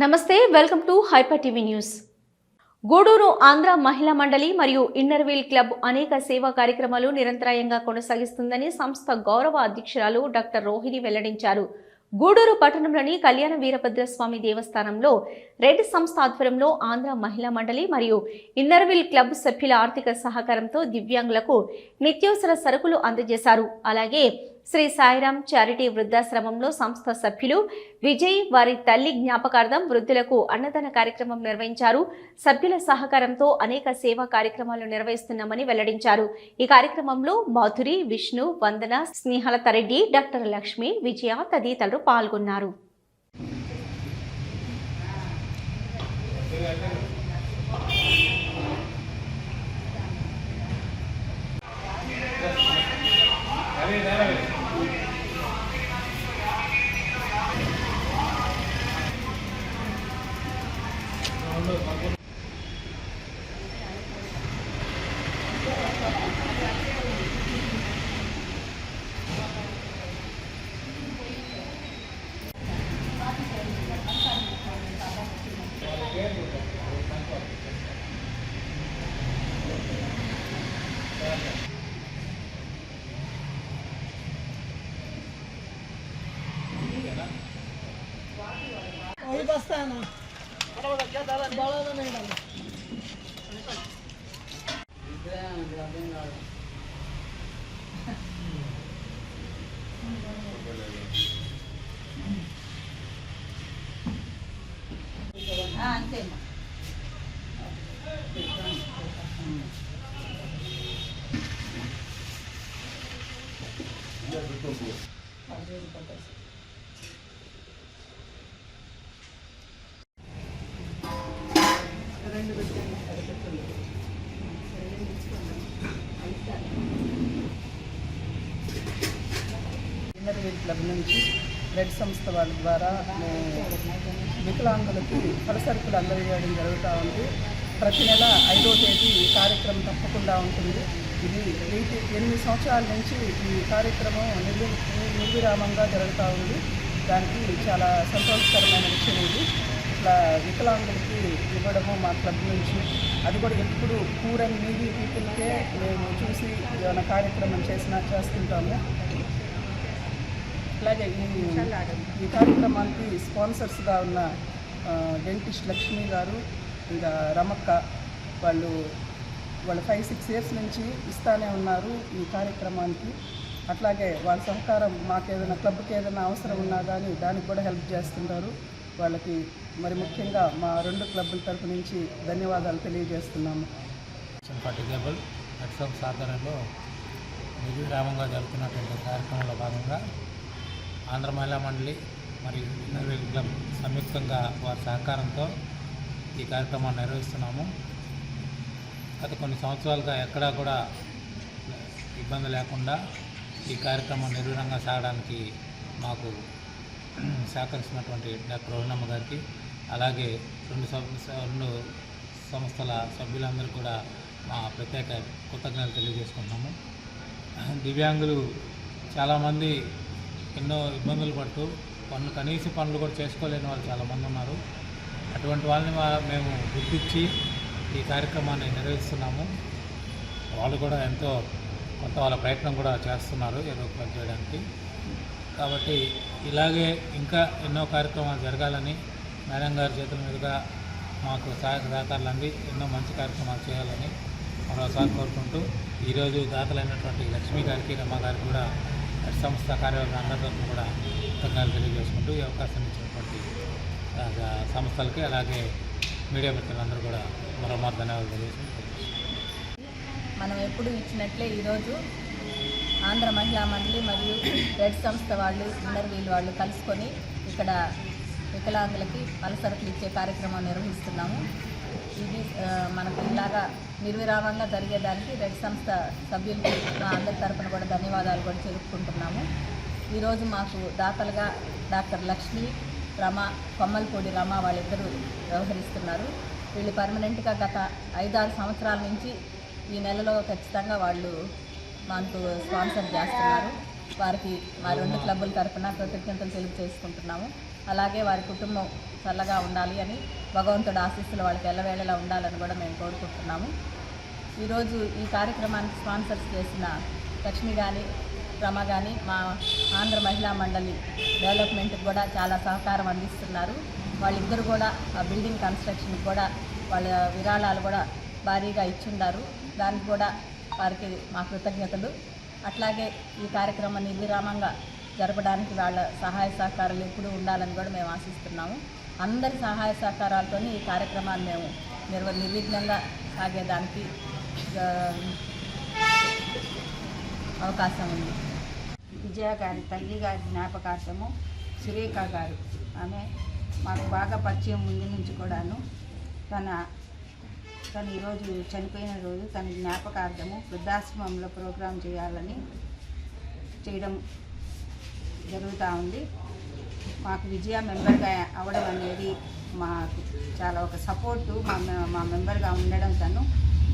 నమస్తే, welcome to hyper TV news. Gudur Andhra Mahila Mandali మరియు inner wheel club అనేక సేవా కార్యక్రమాలు నిరంతరాయంగా కొనసాగిస్తుందని సంస్థ గౌరవ అధ్యక్షురాలు డాక్టర్ రోహిణి వెల్లడించారు. గూడూరు పట్టణంలోని కళ్యాణ వీరభద్రస్వామి దేవస్థానంలో రెడ్ సంస్థ ఆధ్వర్యంలో ఆంధ్ర మహిళా మండలి మరియు ఇన్నర్ వీల్ క్లబ్ సభ్యుల ఆర్థిక సహకారంతో దివ్యాంగులకు నిత్యావసర సరుకులు అందజేశారు. అలాగే శ్రీ సాయిరాం చారిటీ వృద్ధాశ్రమంలో సంస్థ సభ్యులు విజయ్ వారి తల్లి జ్ఞాపకార్థం వృద్ధులకు అన్నదాన కార్యక్రమం నిర్వహించారు. సభ్యుల సహకారంతో అనేక సేవా కార్యక్రమాలు నిర్వహిస్తున్నామని వెల్లడించారు. ఈ కార్యక్రమంలో మాధురి, విష్ణు, వందన, స్నేహలతారెడ్డి, డాక్టర్ లక్ష్మి, విజయ తదితరులు పాల్గొన్నారు. ఇన్నర్ వీల్ క్లబ్ నుంచి రెడ్ సంస్థ వాళ్ళ ద్వారా వికలాంగులకి పలసరుకులు అందజేయడం జరుగుతూ ఉంది. ప్రతి నెల 5వ తేదీ ఈ కార్యక్రమం తప్పకుండా ఉంటుంది. ఇది 8 సంవత్సరాల నుంచి ఈ కార్యక్రమం నిర్విరామంగా జరుగుతూ ఉంది. దానికి చాలా సంతోషకరమైన విషయం ఇది. ఇట్లా వికలాంగులకి ఇవ్వడము మా క్లబ్ నుంచి, అది కూడా ఎప్పుడు పూర్ అండ్ నీడీ పీపుల్కే మేము చూసి ఏమైనా కార్యక్రమం చేస్తుంటాము. అలాగే ఈ కార్యక్రమానికి స్పాన్సర్స్గా ఉన్న డెంటిస్ట్ లక్ష్మి గారు, ఇంకా రమక్క వాళ్ళు 5-6 ఇయర్స్ నుంచి ఇస్తానే ఉన్నారు ఈ కార్యక్రమానికి. అట్లాగే వాళ్ళ సహకారం మాకేదైనా క్లబ్కి ఏదైనా అవసరం ఉన్నా కానీ దానికి కూడా హెల్ప్ చేస్తుంటారు. వాళ్ళకి మరి ముఖ్యంగా మా 2 క్లబ్బుల తరపు నుంచి ధన్యవాదాలు తెలియజేస్తున్నాము. ఆధ్వర్యంలో నిర్విరామంగా జరుగుతున్నటువంటి కార్యక్రమంలో భాగంగా ఆంధ్ర మహిళా మండలి మరియు ఇన్నర్ వీల్ క్లబ్ సంయుక్తంగా వారి సహకారంతో ఈ కార్యక్రమాన్ని నిర్వహిస్తున్నాము. గత కొన్ని సంవత్సరాలుగా ఎక్కడా కూడా ఇబ్బంది లేకుండా ఈ కార్యక్రమం నిర్విఘ్నంగా సాగడానికి మాకు సహకరిస్తున్నటువంటి డాక్టర్ రోహిణమ్మ గారికి, అలాగే 2 సంస్థల సభ్యులందరూ కూడా మా ప్రత్యేక కృతజ్ఞతలు తెలియజేసుకుంటున్నాము. దివ్యాంగులు చాలామంది ఎన్నో ఇబ్బందులు పడుతూ కనీస పనులు కూడా చేసుకోలేని వాళ్ళు చాలామంది ఉన్నారు. అటువంటి వాళ్ళని మేము గుర్తించి ఈ కార్యక్రమాన్ని నిర్వహిస్తున్నాము. వాళ్ళు కూడా ఎంతో కొంత వాళ్ళ ప్రయత్నం కూడా చేస్తున్నారు ఏదో ఒకటి చేయడానికి. కాబట్టి ఇలాగే ఇంకా ఎన్నో కార్యక్రమాలు జరగాలని మేడం గారి చేతుల మీదుగా మాకు సహాయక సహకారాలు అంది ఎన్నో మంచి కార్యక్రమాలు చేయాలని మరోసారి కోరుకుంటూ, ఈరోజు దాతలైనటువంటి లక్ష్మీ గారికి, రమ్మ గారికి కూడా సంస్థ కార్యవర్గ అందరితో కూడా కృతజ్ఞతలు తెలియజేసుకుంటూ ఈ అవకాశం ఇచ్చినటువంటి సంస్థలకి, అలాగే మీడియా మిత్రులందరూ కూడా మరోమారు ధన్యవాదాలు తెలియజేసుకుంటూ, మనం ఎప్పుడు ఇచ్చినట్లే ఈరోజు ఆంధ్ర మహిళా మండలి మరియు రెడ్ సంస్థ వాళ్ళు, ఇన్నర్ వీల్ వాళ్ళు కలుసుకొని ఇక్కడ వికలాంగులకి పలసరుకులు ఇచ్చే కార్యక్రమం నిర్వహిస్తున్నాము. ఇది మనకు ఇలాగా నిర్విరామంగా జరిగేదానికి రెడ్ సంస్థ సభ్యులకి మా అందరి తరపున కూడా ధన్యవాదాలు కూడా తెలుపుకుంటున్నాము. ఈరోజు మాకు దాతలుగా డాక్టర్ లక్ష్మి, రమ, కొమ్మలపూడి రమ వాళ్ళిద్దరూ వ్యవహరిస్తున్నారు. వీళ్ళు పర్మనెంట్గా గత 5-6 సంవత్సరాల నుంచి ఈ నెలలో ఖచ్చితంగా వాళ్ళు మనకు స్పాన్సర్ చేస్తున్నారు. వారికి మా 2 క్లబ్బుల తరఫున కృతజ్ఞతలు తెలియజేసుకుంటున్నాము. అలాగే వారి కుటుంబం చల్లగా ఉండాలి అని భగవంతుడు ఆశీస్సులు వాళ్ళకి ఎల్లవేళలా ఉండాలని కూడా మేము కోరుకుంటున్నాము. ఈరోజు ఈ కార్యక్రమానికి స్పాన్సర్స్ చేసిన లక్ష్మి కానీ రమ కానీ మా ఆంధ్ర మహిళా మండలి డెవలప్మెంట్కి కూడా చాలా సహకారం అందిస్తున్నారు. వాళ్ళిద్దరు కూడా ఆ బిల్డింగ్ కన్స్ట్రక్షన్కి కూడా వాళ్ళ విరాళాలు కూడా భారీగా ఇచ్చున్నారు. దానికి కూడా వారికి మా కృతజ్ఞతలు. అట్లాగే ఈ కార్యక్రమం నిర్విరామంగా జరపడానికి వాళ్ళ సహాయ సహకారాలు ఎప్పుడూ ఉండాలని కూడా మేము ఆశిస్తున్నాము. అందరి సహాయ సహకారాలతో ఈ కార్యక్రమాన్ని మేము నిర్విఘ్నంగా సాగేదానికి అవకాశం ఉంది. విజయ గారి తల్లి గారి జ్ఞాపకార్థము సురేఖ గారు, ఆమె మాకు బాగా పరిచయం ముందు నుంచి కూడాను. తను ఈరోజు చనిపోయిన రోజు తన జ్ఞాపకార్థము వృద్ధాశ్రమంలో ప్రోగ్రాం చేయడం జరుగుతూ ఉంది. మాకు విజయ మెంబర్గా అవ్వడం అనేది మాకు చాలా ఒక సపోర్టు. మా మెంబర్గా ఉండడం తను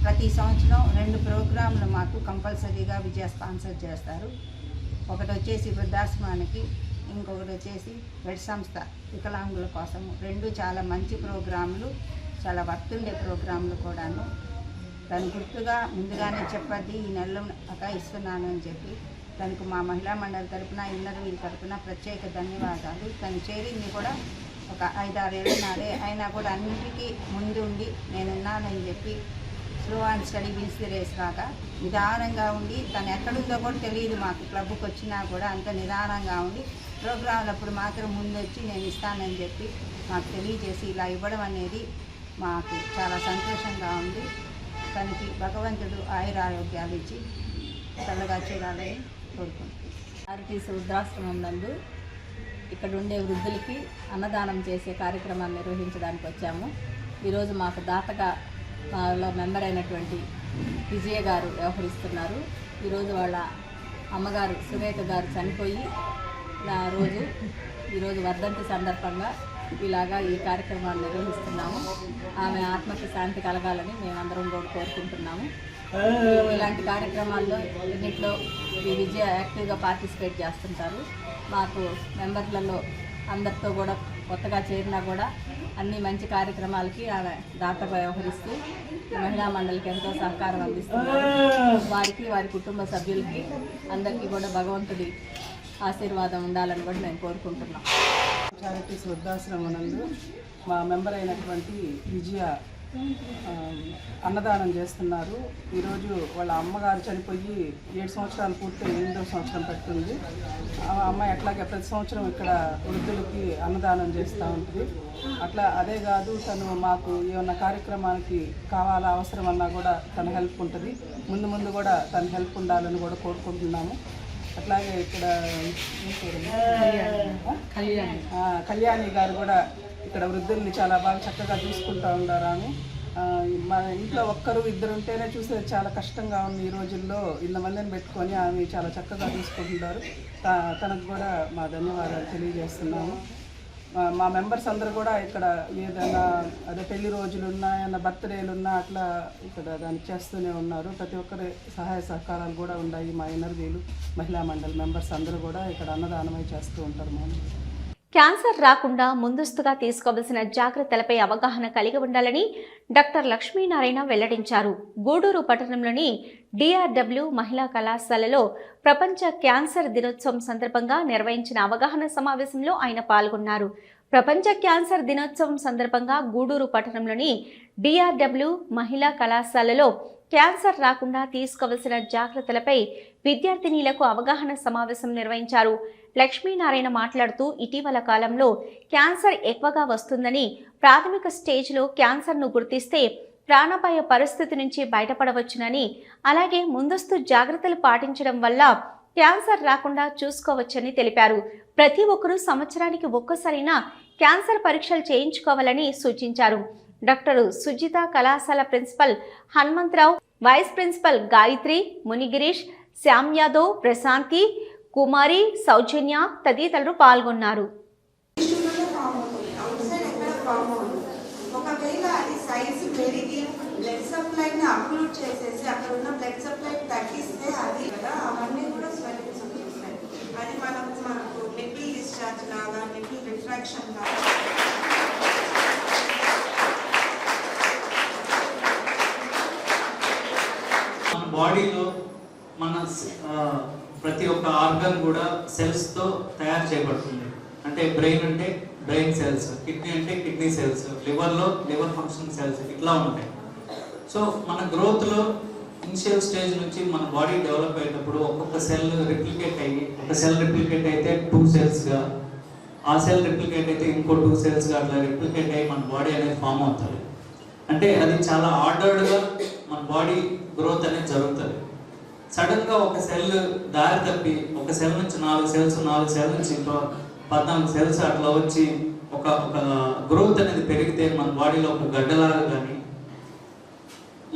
ప్రతి సంవత్సరం 2 ప్రోగ్రాంలు మాకు కంపల్సరీగా విజయ స్పాన్సర్ చేస్తారు. ఒకటి వచ్చేసి వృద్ధాశ్రమానికి, ఇంకొకటి వచ్చేసి రెడ్ సంస్థ వికలాంగుల కోసము. 2 చాలా మంచి ప్రోగ్రాంలు, చాలా వర్తుండే ప్రోగ్రాంలు కూడాను. దాని గుర్తుగా ముందుగానే చెప్పద్ది ఈ నెలలో ఇస్తున్నాను అని చెప్పి తనకు మా మహిళా మండలి తరపున ఇన్నర్ వీల్ తరపున ప్రత్యేక ధన్యవాదాలు. తను చేరింది కూడా ఒక 5-6 ఏళ్ళ నాడే, అయినా కూడా అన్నింటికీ ముందు ఉండి నేనున్నానని చెప్పి slow and steady wins the race లాగా నిదానంగా ఉండి, తను ఎక్కడుందో కూడా తెలియదు మాకు. క్లబ్కి వచ్చినా కూడా అంత నిదానంగా ఉండి ప్రోగ్రాంలప్పుడు మాత్రం ముందు వచ్చి నేను ఇస్తానని చెప్పి మాకు తెలియజేసి ఇలా ఇవ్వడం అనేది మాకు చాలా సంతోషంగా ఉంది. తనకి భగవంతుడు ఆయురారోగ్యాలు ఇచ్చి చల్లగా చూడాలని కోరుకుంటున్నాను. ఆర్టీసీ వృద్ధాశ్రమం నందు ఇక్కడ ఉండే వృద్ధులకి అన్నదానం చేసే కార్యక్రమాన్ని నిర్వహించడానికి వచ్చాము. ఈరోజు మాకు దాతగా లో మెంబర్ అయినటువంటి విజయ గారు వ్యవహరిస్తున్నారు. ఈరోజు వాళ్ళ అమ్మగారు సురేఖ గారు చనిపోయి ఈరోజు వర్ధంతి సందర్భంగా ఇలాగా ఈ కార్యక్రమాన్ని నిర్వహిస్తున్నాము. ఆమె ఆత్మకి శాంతి కలగాలని మేమందరం కూడా కోరుకుంటున్నాము. ఇలాంటి కార్యక్రమాల్లో ఎన్నిట్లో ఈ విజయ యాక్టివ్గా పార్టిసిపేట్ చేస్తుంటారు. మాకు మెంబర్లలో అందరితో కూడా కొత్తగా చేరినా కూడా అన్ని మంచి కార్యక్రమాలకి ఆమె దాతగా వ్యవహరిస్తూ మహిళా మండలికి ఎంతో సహకారం అందిస్తున్నారు. వారికి, వారి కుటుంబ సభ్యులకి అందరికీ కూడా భగవంతుడి ఆశీర్వాదం ఉండాలని కూడా మేము కోరుకుంటున్నాం. చారిటీస్ వృద్ధాశ్రమం నందు మా మెంబర్ అయినటువంటి విజయ అన్నదానం చేస్తున్నారు. ఈరోజు వాళ్ళ అమ్మగారు చనిపోయి 7 సంవత్సరాలు పూర్తి 8వ సంవత్సరం పెడుతుంది. ఆ అమ్మాయి అట్లాగే ప్రతి సంవత్సరం ఇక్కడ వృద్ధులకి అన్నదానం చేస్తూ ఉంటుంది. అదే కాదు, తను మాకు ఏమన్నా కార్యక్రమానికి కావాలా అవసరం అన్నా కూడా తన హెల్ప్ ఉంటుంది. ముందు కూడా తన హెల్ప్ ఉండాలని కూడా కోరుకుంటున్నాము. అట్లాగే ఇక్కడ కళ్యాణి గారు కూడా ఇక్కడ వృద్ధుల్ని చాలా బాగా చక్కగా చూసుకుంటూ ఉన్నారు. ఆమె మా ఇంట్లో ఒక్కరు ఇద్దరు ఉంటేనే చూసే చాలా కష్టంగా ఉంది. ఈ రోజుల్లో ఇంతమందిని పెట్టుకొని ఆమె చాలా చక్కగా చూసుకుంటున్నారు. తనకు కూడా మా ధన్యవాదాలు తెలియజేస్తున్నాము. మా మెంబర్స్ అందరూ కూడా ఇక్కడ ఏదైనా పెళ్లి రోజులున్నా, ఏదైనా బర్త్డేలున్నా అట్లా ఇక్కడ దాన్ని చేస్తూనే ఉన్నారు. ప్రతి ఒక్కరి సహాయ సహకారాలు కూడా ఉన్నాయి. మా ఇన్నర్ వీలు మహిళా మండలి మెంబర్స్ అందరూ కూడా ఇక్కడ అన్నదానమై చేస్తూ ఉంటారు. క్యాన్సర్ రాకుండా ముందస్తుగా తీసుకోవాల్సిన జాగ్రత్తలపై అవగాహన కలిగి ఉండాలని డాక్టర్ లక్ష్మీనారాయణ వెల్లడించారు. గూడూరు పట్టణంలోని DRW మహిళా కళాశాలలో ప్రపంచ క్యాన్సర్ దినోత్సవం సందర్భంగా నిర్వహించిన అవగాహన సమావేశంలో ఆయన పాల్గొన్నారు. ప్రపంచ క్యాన్సర్ దినోత్సవం సందర్భంగా గూడూరు పట్టణంలోని DRW మహిళా కళాశాలలో క్యాన్సర్ రాకుండా తీసుకోవాల్సిన జాగ్రత్తలపై విద్యార్థినీలకు అవగాహన సమావేశం నిర్వహించారు. లక్ష్మీనారాయణ మాట్లాడుతూ ఇటీవల కాలంలో క్యాన్సర్ ఎక్కువగా వస్తుందని, ప్రాథమిక స్టేజ్లో క్యాన్సర్ను గుర్తిస్తే ప్రాణాపాయ పరిస్థితి నుంచి బయటపడవచ్చునని, అలాగే ముందస్తు జాగ్రత్తలు పాటించడం వల్ల క్యాన్సర్ రాకుండా చూసుకోవచ్చని తెలిపారు. ప్రతి ఒక్కరూ సంవత్సరానికి ఒక్కసారైనా క్యాన్సర్ పరీక్షలు చేయించుకోవాలని సూచించారు. డాక్టర్ సుజిత కళాశాల principal Hanumantharao, vice principal Gayatri, Munigirish, Shyam Yadav, Prashanthi, Kumari, Sowjanya తదితరులు పాల్గొన్నారు. ఒకవేళ అది సైజు పెరిగి బ్లడ్ సప్లైని అప్లూడ్ చేసేసి అక్కడ ఉన్న బ్లడ్ సప్లై తగ్గిస్తే అది కదా అవన్నీ కూడా స్వెల్లింగ్స్ వస్తాయి. అది మనకు నిప్పిల్ డిశ్చార్జ్ లాగా, నిప్పిల్ రిఫ్రాక్షన్ మన ప్రతి ఒక్క ఆర్గన్ కూడా సెల్స్తో తయారు చేయబడుతుంది. అంటే బ్రెయిన్ అంటే బ్రెయిన్ సెల్స్, కిడ్నీ అంటే కిడ్నీ సెల్స్, లివర్లో లివర్ ఫంక్షన్ సెల్స్ ఇట్లా ఉంటాయి. సో మన గ్రోత్లో ఇనిషియల్ స్టేజ్ నుంచి మన బాడీ డెవలప్ అయ్యేటప్పుడు ఒక్కొక్క సెల్ రిప్లికేట్ అయ్యి, ఒక సెల్ రిప్లికేట్ అయితే 2 సెల్స్గా, ఆ సెల్ రిప్లికేట్ అయితే ఇంకో 2 సెల్స్గా అట్లా రిప్లికేట్ అయ్యి మన బాడీ అనేది ఫామ్ అవుతుంది. అంటే అది చాలా ఆర్డర్డ్గా మన బాడీ గ్రోత్ అనేది జరుగుతుంది. సడన్గా ఒక సెల్ దారి తప్పి ఒక సెల్ నుంచి 4 సెల్స్, 4 సెల్ నుంచి 14 సెల్స్ అట్లా వచ్చి ఒక గ్రోత్ అనేది పెరిగితే మన బాడీలో ఒక గడ్డలాగా కానీ,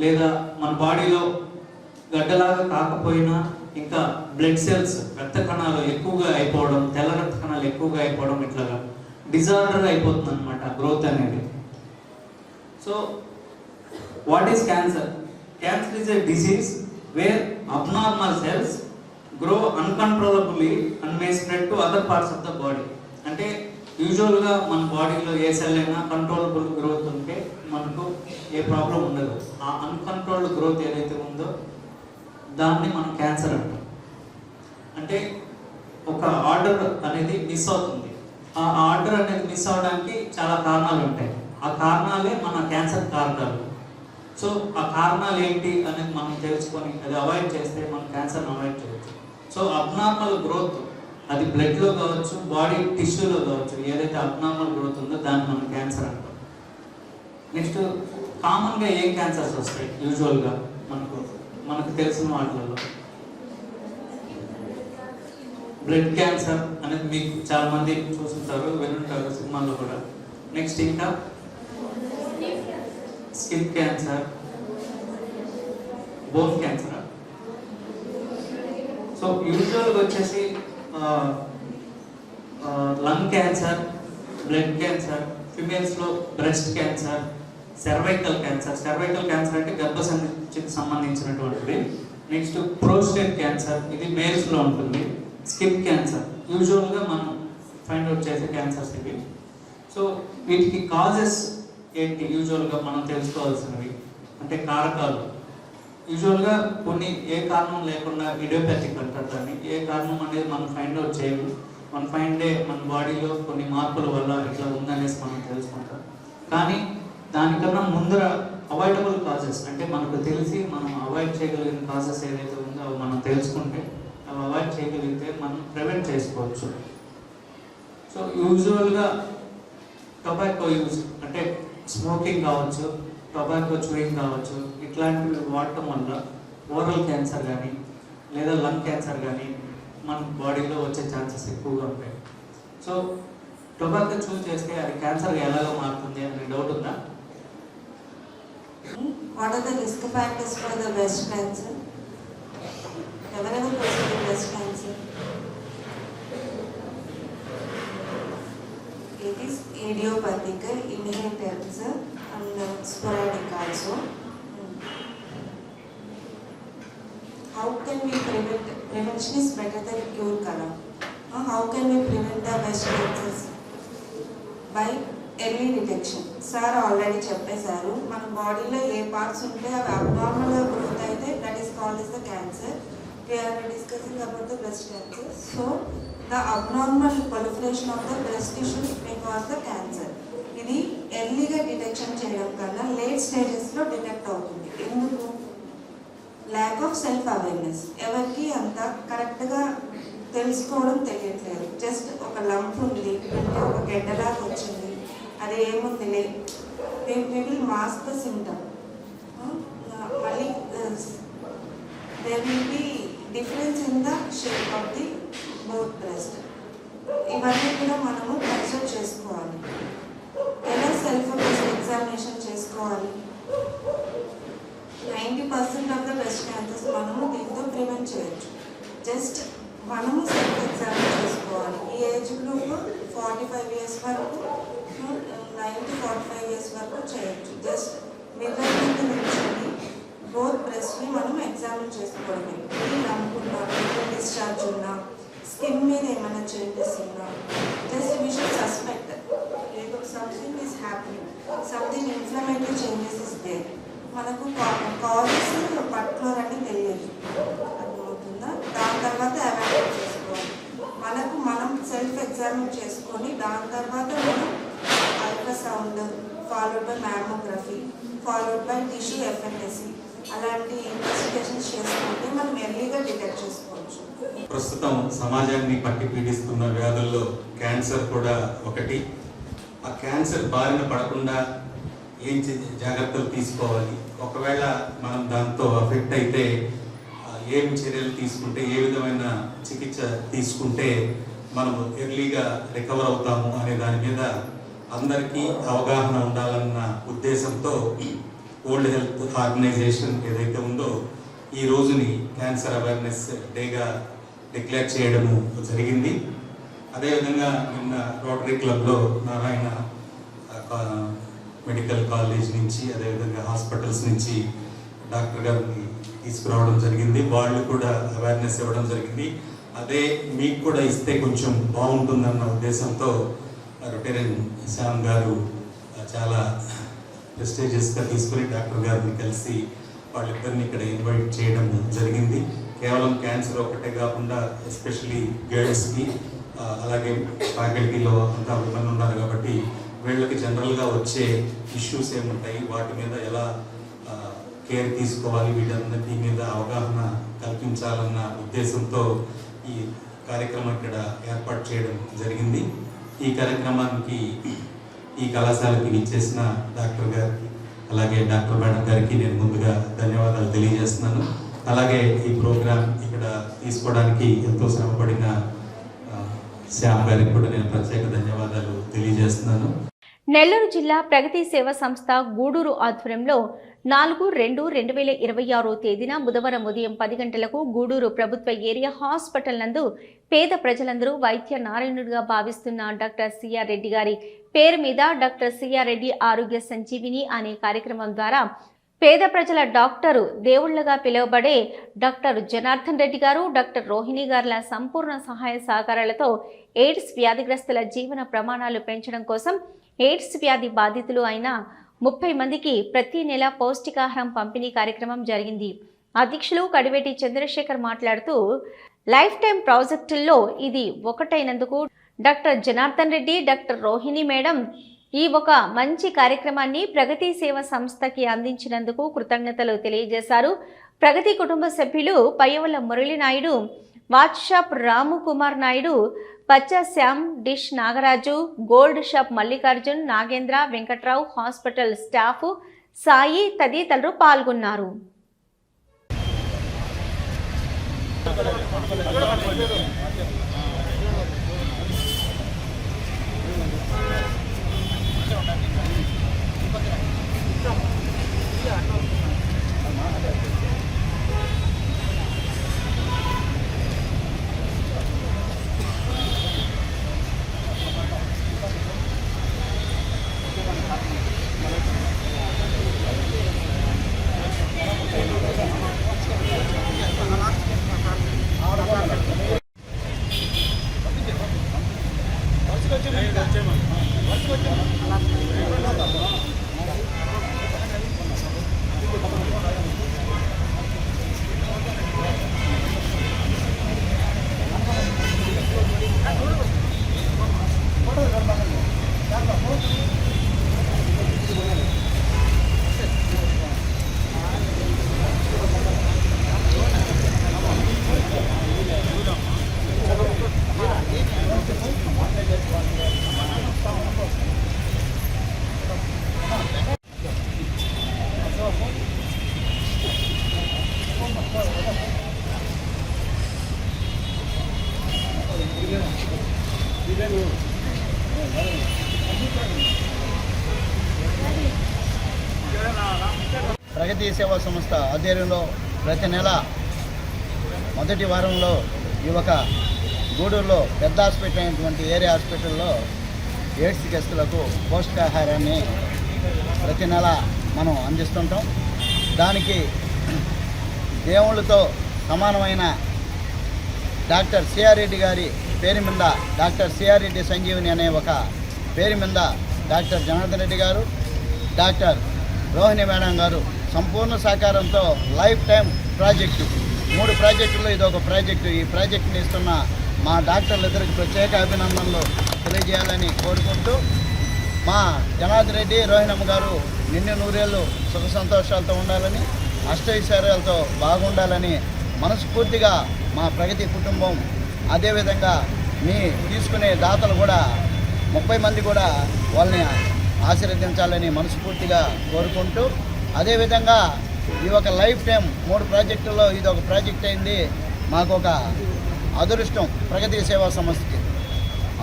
లేదా మన బాడీలో గడ్డలాగా కాకపోయినా ఇంకా బ్లడ్ సెల్స్, రక్త కణాలు ఎక్కువగా అయిపోవడం, తెల్ల రక్త కణాలు ఎక్కువగా అయిపోవడం, ఇట్లాగా డిజార్డర్ అయిపోతుంది అనమాట గ్రోత్ అనేది. So what is cancer? Cancer is a disease where abnormal cells grow uncontrollably and may spread to other parts of the body. అంటే యూజువల్గా మన బాడీలో ఏ సెల్ అయినా కంట్రోలబుల్ గ్రోత్ ఉంటే మనకు ఏ ప్రాబ్లం ఉండదు. ఆ అన్కంట్రోల్డ్ గ్రోత్ ఏదైతే ఉందో దాన్ని మనం క్యాన్సర్ అంటాం. అంటే ఒక ఆర్డర్ అనేది మిస్ అవుతుంది. ఆ ఆర్డర్ అనేది మిస్ అవడానికి చాలా కారణాలు ఉంటాయి. ఆ కారణాలే మన క్యాన్సర్ కారణాలు. సో ఆ కారణాలు ఏంటి అనేది మనం తెలుసుకొని అది అవాయిడ్ చేస్తే మనం క్యాన్సర్ని అవాయిడ్ చేయొచ్చు. సో అబ్నార్మల్ గ్రోత్ అది బ్లడ్లో కావచ్చు, బాడీ టిష్యూలో కావచ్చు, ఏదైతే అబ్నార్మల్ గ్రోత్ ఉందో దాన్ని మనం క్యాన్సర్ అంటాం. నెక్స్ట్ కామన్గా ఏం క్యాన్సర్స్ వస్తాయి యూజువల్గా మనకు తెలిసిన వాటిలలో? బ్లడ్ క్యాన్సర్ అనేది మీకు చాలామంది చూస్తుంటారు, వినుంటారు సినిమాల్లో కూడా. నెక్స్ట్ ఇంకా skin cancer, bone cancer. So యూజువల్గా వచ్చేసి లంగ్ క్యాన్సర్, బ్లడ్ క్యాన్సర్, ఫిమేల్స్లో breast cancer, cervical cancer. Cervical cancer అంటే గర్భసంచికి సంబంధించినటువంటిది. నెక్స్ట్ ప్రోస్టేట్ క్యాన్సర్, ఇది మేల్స్లో ఉంటుంది. స్కిన్ క్యాన్సర్ యూజువల్గా మనం ఫైండ్ అవుట్ చేసే క్యాన్సర్స్ ఇవి. సో వీటికి కాజెస్ ఏంటి యూజువల్గా మనం తెలుసుకోవాల్సినవి అంటే కారకాలు. యూజువల్గా కొన్ని ఏ కారణం లేకుండా ఇడియోపతిక్ అంటారు దాన్ని. ఏ కారణం అనేది మనం ఫైండ్ అవుట్ చేయము. మన మన బాడీలో కొన్ని మార్పుల వల్ల ఇట్లా ఉందనేసి మనం తెలుసుకుంటాం. కానీ దానికన్నా ముందర అవాయిడబుల్ కాజెస్ అంటే మనకు తెలిసి మనం అవాయిడ్ చేయగలిగిన కాజెస్ ఏదైతే ఉందో అవి మనం తెలుసుకుంటే, అవి అవాయిడ్ చేయగలిగితే మనం ప్రివెంట్ చేసుకోవచ్చు. సో యూజువల్గా టొబాకో యూజ్ అంటే స్మోకింగ్ కావచ్చు, టొబాకో చూయింగ్ కావచ్చు, ఇట్లాంటివి వాడటం వల్ల ఓరల్ క్యాన్సర్ కానీ లేదా లంగ్ క్యాన్సర్ కానీ మన బాడీలో వచ్చే ఛాన్సెస్ ఎక్కువగా ఉంటాయి. సో టొబాకో చూ చేస్తే అది క్యాన్సర్ ఎలాగో మారుతుంది అనే డౌట్ ఉందా? What are the risk factors for the breast cancer? ఎవరెవరు వస్తుంది breast cancer? It is idiopathic, inheritance and sporadic also. How can we prevent? Prevention is better than cure kada. How can we prevent the breast cancers? By early detection. Sir already చెప్పేశారు, మన బాడీలో ఏ parts ఉంటే అవి అబ్నార్మల్గా growth అయితే that is called is the cancer. We're discussing about the breast cancer. So the abnormal proliferation of the breast tissue may cause the cancer. ఇది ఎర్లీగా డిటెక్షన్ చేయడం కన్నా లేట్ స్టేజెస్లో డిటెక్ట్ అవుతుంది. ఎందుకు? Lack of self awareness. ఎవరికి అంత కరెక్ట్గా తెలుసుకోవడం తెలియట్లేదు. జస్ట్ ఒక లంప్ ఉంది అంటే ఒక గెడ్డలాగా వచ్చింది, అది ఏముంది లే, we will mask the symptom. మళ్ళీ there will be difference in the shape of the both breast. ఇవన్నీ కూడా మనము కన్సల్ట్ చేసుకోవాలి. ఎలా సెల్ఫ్ ఎగ్జామినేషన్ చేసుకోవాలి? 90% ఆఫ్ ద బ్రెస్ట్ క్యాన్సర్స్ మనము దీంతో ప్రివెంట్ చేయొచ్చు. జస్ట్ మనము సెల్ఫ్ ఎగ్జామిన్ చేసుకోవాలి. ఈ ఏజ్ గ్రూప్ 45 years వరకు 9 to 45 years వరకు చేయొచ్చు. జస్ట్ మిర్రర్ ముందు నుంచొని బోత్ బ్రెస్ట్ని మనం ఎగ్జామిన్ చేసుకోవడమే. ఈ లంప్ ఉన్నా, డిశ్చార్జ్ ఉన్నా, స్కిన్ మీద ఏమైనా చేంజెస్ ఉన్నా, జస్ట్ వీ షుడ్ సస్పెక్ట్ ఏదో something is happening, something inflammatory changes is there. మనకు కాజెస్ పర్టికులర్ అని తెలియదు. ఎగ్జామిన్ చేసుకొని దాని తర్వాత మనం ultrasound followed by mammography followed by tissue FNAC అలాంటి ఇన్వెస్టిగేషన్స్ చేసుకుంటే మనం ఎర్లీగా డిటెక్ట్ చేసుకోవచ్చు. ప్రస్తుతం సమాజాన్ని పట్టి పీడిస్తున్న వ్యాధుల్లో క్యాన్సర్ కూడా ఒకటి. ఆ క్యాన్సర్ బారిన పడకుండా ఏం జాగ్రత్తలు తీసుకోవాలి, ఒకవేళ మనం దాంతో అఫెక్ట్ అయితే ఏం చర్యలు తీసుకుంటే, ఏ విధమైన చికిత్స తీసుకుంటే మనం ఎర్లీగా రికవర్ అవుతాము అనే దాని మీద అందరికీ అవగాహన ఉండాలన్న ఉద్దేశంతో వరల్డ్ హెల్త్ ఆర్గనైజేషన్ ఏదైతే ఉందో ఈ రోజుని క్యాన్సర్ అవేర్నెస్ డేగా డిక్లేర్ చేయడము జరిగింది. అదేవిధంగా నిన్న రోటరీ క్లబ్లో నారాయణ మెడికల్ కాలేజ్ నుంచి అదేవిధంగా హాస్పిటల్స్ నుంచి డాక్టర్ గారిని తీసుకురావడం జరిగింది. వాళ్ళు కూడా అవేర్నెస్ ఇవ్వడం జరిగింది. అదే మీకు కూడా ఇస్తే కొంచెం బాగుంటుందన్న ఉద్దేశంతో రొటేరియన్ శ్యామ్ గారు చాలా ప్రెస్టీజియస్గా తీసుకుని డాక్టర్ గారిని కలిసి వాళ్ళిద్దరిని ఇక్కడ ఇన్వైట్ చేయడం జరిగింది. కేవలం క్యాన్సర్ ఒకటే కాకుండా ఎస్పెషలీ గర్ల్స్కి అలాగే ఫ్యాకల్టీలో అంతా మంది ఉన్నారు కాబట్టి వీళ్ళకి జనరల్గా వచ్చే ఇష్యూస్ ఏముంటాయి, వాటి మీద ఎలా కేర్ తీసుకోవాలి, వీటన్నిటి మీద అవగాహన కల్పించాలన్న ఉద్దేశంతో ఈ కార్యక్రమం ఇక్కడ ఏర్పాటు చేయడం జరిగింది. ఈ కార్యక్రమానికి ఈ కళాశాలకి విచ్చేసిన డాక్టర్ గారికి అలాగే డాక్టర్ మేడం గారికి నేను ముందుగా ధన్యవాదాలు తెలియజేస్తున్నాను. అలాగే ఈ ప్రోగ్రాం ఇక్కడ తీసుకోవడానికి ఎంతో శ్రమపడిన శ్యామ్ గారికి కూడా నేను ప్రత్యేక ధన్యవాదాలు తెలియజేస్తున్నాను. నెల్లూరు జిల్లా ప్రగతి సేవా సంస్థ గూడూరు ఆధ్వర్యంలో 4/2/2026 తేదీన బుధవారం ఉదయం 10 గంటలకు గూడూరు ప్రభుత్వ ఏరియా హాస్పిటల్ నందు పేద ప్రజలందరూ వైద్య నారాయణుడిగా భావిస్తున్న డాక్టర్ సిఆర్ రెడ్డి గారి పేరు మీద డాక్టర్ సిఆర్ రెడ్డి ఆరోగ్య సంజీవిని అనే కార్యక్రమం ద్వారా పేద ప్రజల డాక్టరు దేవుళ్లుగా పిలువబడే డాక్టర్ జనార్దన్ రెడ్డి గారు, డాక్టర్ రోహిణి గారుల సంపూర్ణ సహాయ సహకారాలతో ఎయిడ్స్ వ్యాధిగ్రస్తుల జీవన ప్రమాణాలు పెంచడం కోసం ఎయిడ్స్ వ్యాధి బాధితులు అయిన 30 మందికి ప్రతి నెల పౌష్టికాహారం పంపిణీ కార్యక్రమం జరిగింది. అధ్యక్షులు కడివేటి చంద్రశేఖర్ మాట్లాడుతూ లైఫ్ టైం ప్రాజెక్టుల్లో ఇది ఒకటైనందుకు doctor Janardhan Reddy, doctor Rohini madam ఈ ఒక మంచి కార్యక్రమాన్ని ప్రగతి సేవ సంస్థకి అందించినందుకు కృతజ్ఞతలు తెలియజేశారు. ప్రగతి కుటుంబ సభ్యులు పయ్యవల మురళి నాయుడు, వాట్షాప్ రాము కుమార్ నాయుడు, పచ్చ Shyam, dish Nagaraju, gold shop Mallikarjun, Nagendra, Venkatrao, hospital staff, Sai తదితరులు పాల్గొన్నారు. ప్రగతి సేవా సంస్థ ఆధ్వర్యంలో ప్రతి నెల మొదటి వారంలో ఈ ఒక గూడూరులో పెద్ద హాస్పిటల్ అయినటువంటి ఏరియా హాస్పిటల్లో ఎయిడ్స్ గ్రస్తులకు పౌష్టికాహారాన్ని ప్రతి నెల మనం అందిస్తుంటాం. దానికి దేవుళ్ళతో సమానమైన డాక్టర్ సిఆర్ రెడ్డి గారి పేరు మీద డాక్టర్ సిఆర్ రెడ్డి సంజీవిని అనే ఒక పేరు మీద డాక్టర్ జనార్దన్ రెడ్డి గారు, డాక్టర్ రోహిణి మేడం గారు సంపూర్ణ సహకారంతో లైఫ్ టైం ప్రాజెక్టు 3 ప్రాజెక్టుల్లో ఇది ఒక ప్రాజెక్టు. ఈ ప్రాజెక్టుని ఇస్తున్న మా డాక్టర్లిద్దరికి ప్రత్యేక అభినందనలు తెలియజేయాలని కోరుకుంటూ, మా జనార్దన్ రెడ్డి రోహిణమ్మ గారు నిన్ను నూరేళ్ళు సుఖ సంతోషాలతో ఉండాలని, అష్టైశ్వర్యాలతో బాగుండాలని మనస్ఫూర్తిగా మా ప్రగతి కుటుంబం, అదేవిధంగా మీ తీసుకునే దాతలు కూడా 30 మంది కూడా వాళ్ళని ఆశీర్వదించాలని మనస్ఫూర్తిగా కోరుకుంటూ, అదేవిధంగా ఈ ఒక లైఫ్ టైం 3 ప్రాజెక్టుల్లో ఇది ఒక ప్రాజెక్ట్ అయింది. మాకు ఒక అదృష్టం. ప్రగతి సేవా సంస్థకి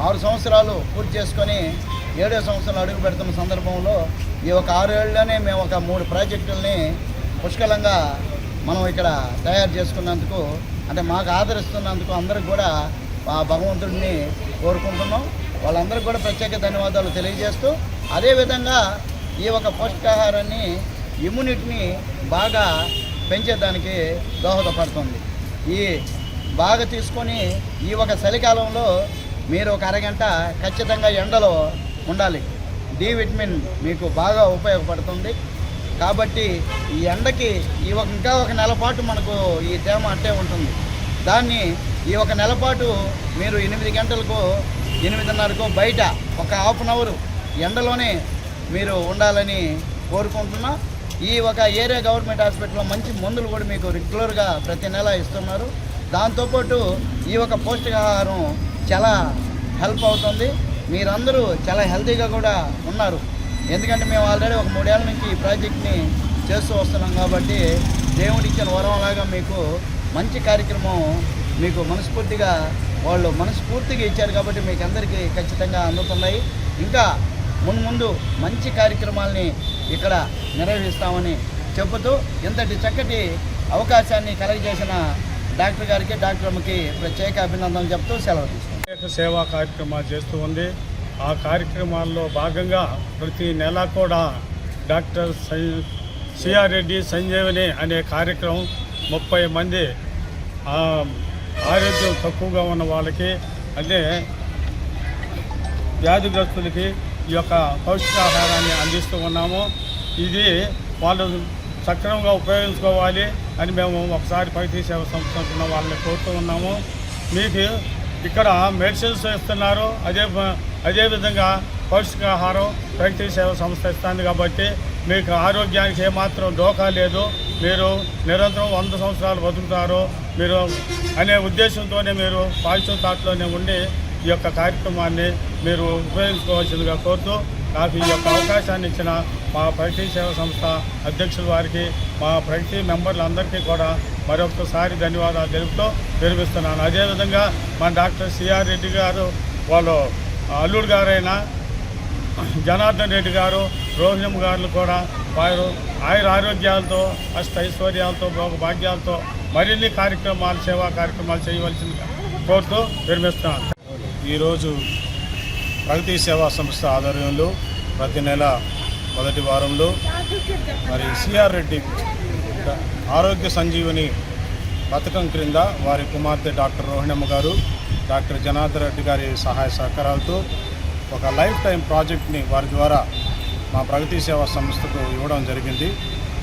6 సంవత్సరాలు పూర్తి చేసుకొని 7వ సంవత్సరంలో అడుగు పెడుతున్న సందర్భంలో ఈ ఒక 6 ఏళ్ళలోనే మేము ఒక 3 ప్రాజెక్టుల్ని పుష్కలంగా మనం ఇక్కడ తయారు చేసుకున్నందుకు, అంటే మాకు ఆదరిస్తున్నందుకు అందరికి కూడా ఆ భగవంతుడిని కోరుకుంటున్నాం. వాళ్ళందరికీ కూడా ప్రత్యేక ధన్యవాదాలు తెలియజేస్తూ, అదేవిధంగా ఈ ఒక పౌష్టికాహారాన్ని ఇమ్యూనిటీని బాగా పెంచేదానికి దోహదపడుతుంది. ఈ బాగా తీసుకొని ఈ ఒక చలికాలంలో మీరు ఒక అరగంట ఖచ్చితంగా ఎండలో ఉండాలి. డి విటమిన్ మీకు బాగా ఉపయోగపడుతుంది. కాబట్టి ఈ ఎండకి ఇంకా ఒక నెల పాటు మనకు ఈ తేమ అట్టే ఉంటుంది. దాన్ని ఈ ఒక నెల పాటు మీరు 8 గంటలకు 8:30కు బయట ఒక హాఫ్ అన్ అవర్ ఎండలోనే మీరు ఉండాలని కోరుకుంటున్నా. ఈ ఒక ఏరియా గవర్నమెంట్ హాస్పిటల్లో మంచి మందులు కూడా మీకు రెగ్యులర్గా ప్రతి నెల ఇస్తున్నారు. దాంతోపాటు ఈ ఒక పౌష్టికాహారం చాలా హెల్ప్ అవుతుంది. మీరందరూ చాలా హెల్తీగా కూడా ఉన్నారు. ఎందుకంటే మేము ఆల్రెడీ ఒక 3 ఏళ్ళ నుంచి ఈ ప్రాజెక్ట్ని చేస్తూ వస్తున్నాం. కాబట్టి దేవుడిచ్చిన వరంలాగా మీకు మంచి కార్యక్రమం మీకు మనస్ఫూర్తిగా వాళ్ళు మనస్ఫూర్తిగా ఇచ్చారు. కాబట్టి మీకు అందరికీ ఖచ్చితంగా అందుతున్నాయి. ఇంకా ముందు మంచి కార్యక్రమాలని ఇక్కడ నిర్వహిస్తామని చెబుతూ, ఇంతటి చక్కటి అవకాశాన్ని కలగజేసిన డాక్టర్ గారికి, డాక్టర్ అమ్మకి ప్రత్యేక అభినందనలు చెప్తూ సెలవు తీసుకుంటాం. సేవా కార్యక్రమాలు చేస్తూ ఉంది. ఆ కార్యక్రమాల్లో భాగంగా ప్రతి నెల కూడా డాక్టర్ సిఆర్ రెడ్డి సంజీవని అనే కార్యక్రమం 30 మంది ఆరోగ్యం తక్కువగా ఉన్న వాళ్ళకి, అంటే వ్యాధిగ్రస్తులకి ఈ యొక్క పౌష్టికాహారాన్ని అందిస్తూ ఉన్నాము. ఇది వాళ్ళు సక్రమంగా ఉపయోగించుకోవాలి అని మేము ఒకసారి ప్రగతి సేవా సంస్థ ఉన్న వాళ్ళని కోరుతూ ఉన్నాము. మీకు ఇక్కడ మెడిసిన్స్ ఇస్తున్నారు, అదేవిధంగా పౌష్టికాహారం ప్రగతి సేవా సంస్థ ఇస్తుంది. కాబట్టి మీకు ఆరోగ్యానికి ఏమాత్రం డోకా లేదు. మీరు నిరంతరం 100 సంవత్సరాలు బతుకుతారు మీరు అనే ఉద్దేశంతోనే మీరు పాజిటివ్ థాట్లోనే ఉండి ఈ యొక్క కార్యక్రమాన్ని మీరు ఉపయోగించుకోవాల్సిందిగా కోరుతూ, నాకు ఈ యొక్క అవకాశాన్ని ఇచ్చిన మా ప్రగతి సేవా సంస్థ అధ్యక్షుల వారికి, మా ప్రగతి మెంబర్లందరికీ కూడా మరొకసారి ధన్యవాదాలు తెలుపుతూ విరమిస్తున్నాను. అదేవిధంగా మా డాక్టర్ సిఆర్ రెడ్డి గారు, వాళ్ళు అల్లుడు గారైన జనార్దన్ రెడ్డి గారు, రోహిణమ్మ గారు కూడా వారు ఆరోగ్యాలతో అష్టైశ్వర్యాలతో భాగ్యాలతో మరిన్ని కార్యక్రమాలు, సేవా కార్యక్రమాలు చేయవలసిందిగా కోరుతూ విరమిస్తున్నాను. ఈరోజు ప్రగతి సేవా సంస్థ ఆధ్వర్యంలో ప్రతి నెల మొదటి వారంలో మరి సిఆర్ రెడ్డి ఆరోగ్య సంజీవని పథకం క్రింద వారి కుమార్తె డాక్టర్ రోహిణమ్మ గారు, డాక్టర్ జనార్దన్ రెడ్డి గారి సహాయ సహకారాలతో ఒక లైఫ్ టైం ప్రాజెక్ట్ని వారి ద్వారా మా ప్రగతి సేవా సంస్థకు ఇవ్వడం జరిగింది.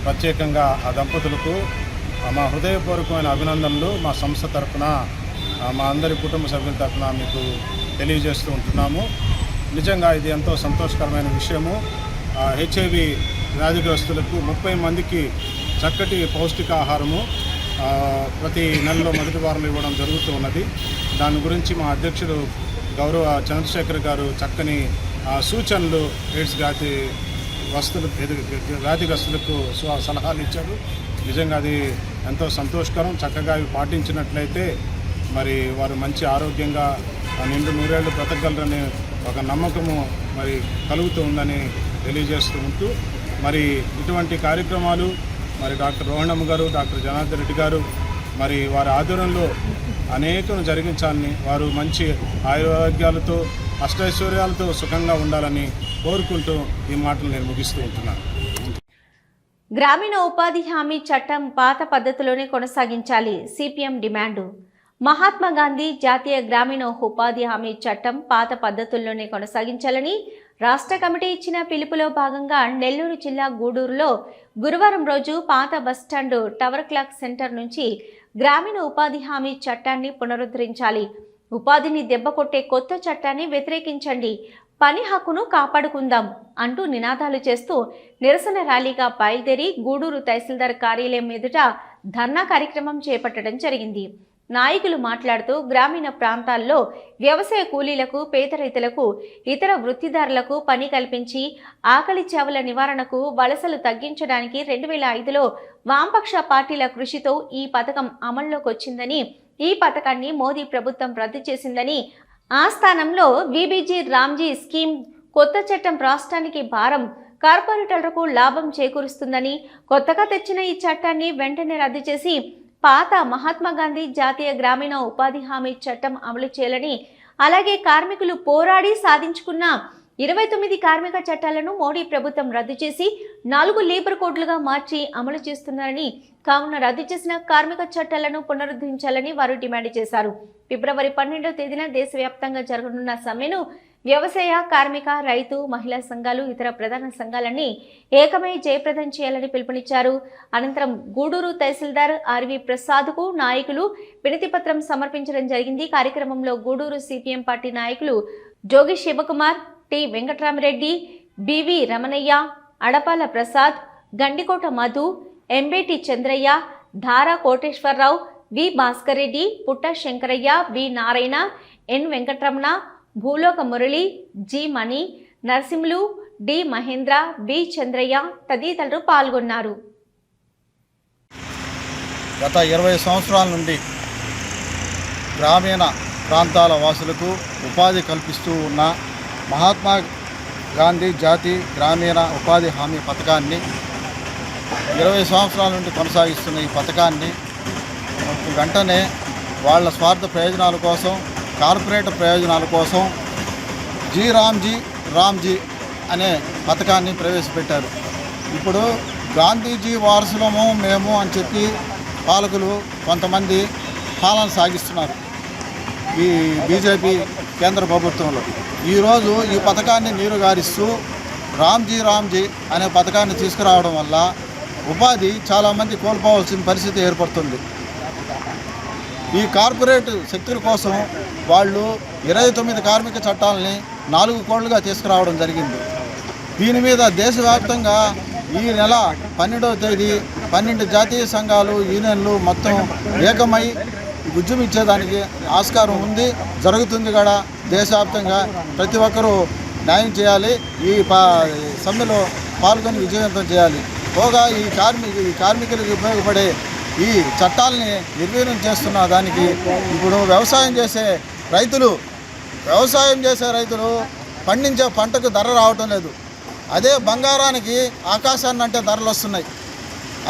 ప్రత్యేకంగా ఆ దంపతులకు మా హృదయపూర్వకమైన అభినందనలు మా సంస్థ తరఫున, మా అందరి కుటుంబ సభ్యుల తరఫున మీకు తెలియజేస్తూ ఉంటున్నాము. నిజంగా ఇది ఎంతో సంతోషకరమైన విషయము. హెచ్ఐవి వ్యాధిగ్రస్తులకు 30 మందికి చక్కటి పౌష్టికాహారము ప్రతి నెలలో మొదటి వారంలో ఇవ్వడం జరుగుతూ ఉన్నది. దాని గురించి మా అధ్యక్షుడు గౌరవ చంద్రశేఖర్ గారు చక్కని సూచనలు ఎయిడ్స్ వ్యాధిగ్రస్తులకు సలహాలు ఇచ్చారు. నిజంగా అది ఎంతో సంతోషకరం. చక్కగా అవి పాటించినట్లయితే మరి వారు మంచి ఆరోగ్యంగా నిండు 100 ఏళ్ళు బ్రతకగలరనే ఒక నమ్మకము మరి కలుగుతూ ఉందని తెలియజేస్తూ ఉంటూ, మరి ఇటువంటి కార్యక్రమాలు మరి డాక్టర్ రోహిణమ్మ గారు, డాక్టర్ జనార్దన్ రెడ్డి గారు మరి వారి ఆధ్వర్యంలో అనేకం జరిగించాలని, వారు మంచి ఆరోగ్యాలతో అష్టైశ్వర్యాలతో సుఖంగా ఉండాలని కోరుకుంటూ ఈ మాటలు నేను ముగిస్తూ ఉంటున్నాను. గ్రామీణ ఉపాధి హామీ చట్టం పాత పద్ధతిలోనే కొనసాగించాలి, సిపిఎం డిమాండు. మహాత్మా గాంధీ జాతీయ గ్రామీణ ఉపాధి హామీ చట్టం పాత పద్ధతుల్లోనే కొనసాగించాలని రాష్ట్ర కమిటీ ఇచ్చిన పిలుపులో భాగంగా నెల్లూరు జిల్లా గూడూరులో గురువారం రోజు పాత బస్టాండు టవర్ క్లాక్ సెంటర్ నుంచి గ్రామీణ ఉపాధి హామీ చట్టాన్ని పునరుద్ధరించాలి. ఉపాధిని దెబ్బకొట్టే కొత్త చట్టాన్ని వ్యతిరేకించండి. పని హక్కును కాపాడుకుందాం అంటూ నినాదాలు చేస్తూ నిరసన ర్యాలీగా బయలుదేరి గూడూరు తహసీల్దార్ కార్యాలయం ఎదుట ధర్నా కార్యక్రమం చేపట్టడం జరిగింది. నాయకులు మాట్లాడుతూ గ్రామీణ ప్రాంతాల్లో వ్యవసాయ కూలీలకు, పేద రైతులకు, ఇతర వృత్తిదారులకు పని కల్పించి ఆకలి చావుల నివారణకు, వలసలు తగ్గించడానికి 2005లో వామపక్ష పార్టీల కృషితో ఈ పథకం అమల్లోకి వచ్చిందని, ఈ పథకాన్ని మోదీ ప్రభుత్వం రద్దు చేసిందని, ఆ స్థానంలో వీబీజీ రామ్జీ స్కీమ్ కొత్త చట్టం రాష్ట్రానికి భారం, కార్పొరేటర్లకు లాభం చేకూరుస్తుందని, కొత్తగా తెచ్చిన ఈ చట్టాన్ని వెంటనే రద్దు చేసి పాత మహాత్మాగాంధీ జాతీయ గ్రామీణ ఉపాధి హామీ చట్టం అమలు చేయాలని, అలాగే కార్మికులు పోరాడి సాధించుకున్న 29 కార్మిక చట్టాలను మోడీ ప్రభుత్వం రద్దు చేసి 4 లేబర్ కోడ్లుగా మార్చి అమలు చేస్తున్నారని, కావున రద్దు చేసిన కార్మిక చట్టాలను పునరుద్ధరించాలని వారు డిమాండ్ చేశారు. ఫిబ్రవరి 12వ తేదీన దేశవ్యాప్తంగా జరగనున్న సమ్మెను వ్యవసాయ, కార్మిక, రైతు, మహిళా సంఘాలు, ఇతర ప్రధాన సంఘాలన్నీ ఏకమై జయప్రదం చేయాలని పిలుపునిచ్చారు. అనంతరం గూడూరు తహసీల్దార్ ఆర్వి ప్రసాద్కు నాయకులు వినతి పత్రం సమర్పించడం జరిగింది. కార్యక్రమంలో గూడూరు సిపిఎం పార్టీ నాయకులు జోగి శివకుమార్, టి వెంకట్రామరెడ్డి, బివి రమణయ్య, అడపాల ప్రసాద్, గండికోట మధు, ఎంబేటి చంద్రయ్య, ధారా కోటేశ్వరరావు, వి భాస్కర్ రెడ్డి, పుట్ట శంకరయ్య, బి నారాయణ, ఎన్ వెంకటరమణ, భూలోక మురళి, జి మణి, నరసింహులు, డి మహేంద్ర, బి చంద్రయ్య తదితరులు పాల్గొన్నారు. గత 20 సంవత్సరాల నుండి గ్రామీణ ప్రాంతాల వాసులకు ఉపాధి కల్పిస్తూ ఉన్న మహాత్మా గాంధీ జాతీయ గ్రామీణ ఉపాధి హామీ పథకాన్ని 20 సంవత్సరాల నుండి కొనసాగిస్తున్న ఈ పథకాన్ని వెంటనే వాళ్ళ స్వార్థ ప్రయోజనాల కోసం, కార్పొరేట్ ప్రయోజనాల కోసం రామ్జీ అనే పథకాన్ని ప్రవేశపెట్టారు. ఇప్పుడు గాంధీజీ వారసులము మేము అని చెప్పి పాలకులు కొంతమంది పాలన సాగిస్తున్నారు ఈ బీజేపీ కేంద్ర ప్రభుత్వంలో. ఈరోజు ఈ పథకాన్ని నీరుగారిస్తూ రామ్జీ అనే పథకాన్ని తీసుకురావడం వల్ల ఉపాధి చాలామంది కోల్పోవాల్సిన పరిస్థితి ఏర్పడుతుంది. ఈ కార్పొరేట్ శక్తుల కోసం వాళ్ళు 29 కార్మిక చట్టాలని 4 కోళ్లుగా తీసుకురావడం జరిగింది. దీని మీద దేశవ్యాప్తంగా ఈ నెల 12వ తేదీ 12 జాతీయ సంఘాలు, యూనియన్లు మొత్తం ఏకమై ఉద్యమించేదానికి ఆస్కారం ఉంది, జరుగుతుంది కూడా. దేశవ్యాప్తంగా ప్రతి ఒక్కరూ న్యాయం చేయాలి, ఈ సమ్మెలో పాల్గొని విజయవంతం చేయాలి. పోగా ఈ కార్మికులకు ఉపయోగపడే ఈ చట్టాలని నిర్వీర్యం చేస్తున్న దానికి ఇప్పుడు వ్యవసాయం చేసే రైతులు పండించే పంటకు ధర రావటం లేదు. అదే బంగారానికి ఆకాశాన్ని అంటే ధరలు వస్తున్నాయి.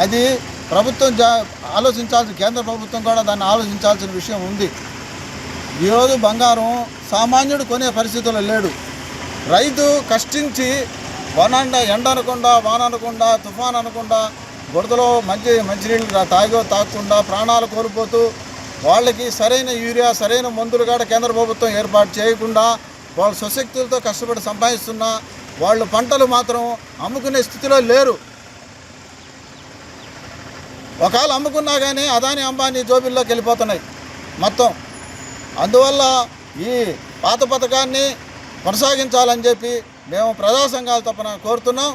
అది ప్రభుత్వం కేంద్ర ప్రభుత్వం కూడా దాన్ని ఆలోచించాల్సిన విషయం ఉంది. ఈరోజు బంగారం సామాన్యుడు కొనే పరిస్థితుల్లో లేడు. రైతు కష్టించి ఎండ అనకుండా, వాన అనకుండా, తుఫాన్ అనకుండా, బురదలో మంచినీళ్ళు తాగకుండా ప్రాణాలు కోల్పోతూ వాళ్ళకి సరైన యూరియా, సరైన మందులు కూడా కేంద్ర ప్రభుత్వం ఏర్పాటు చేయకుండా వాళ్ళు స్వశక్తులతో కష్టపడి సంపాదిస్తున్నా వాళ్ళు పంటలు మాత్రం అమ్ముకునే స్థితిలో లేరు. ఒకవేళ అమ్ముకున్నా కానీ అదాని, అంబానీ జోబిల్లోకి వెళ్ళిపోతున్నాయి మొత్తం. అందువల్ల ఈ పాత పథకాన్ని కొనసాగించాలని చెప్పి మేము ప్రజా సంఘాల తరపున కోరుతున్నాం.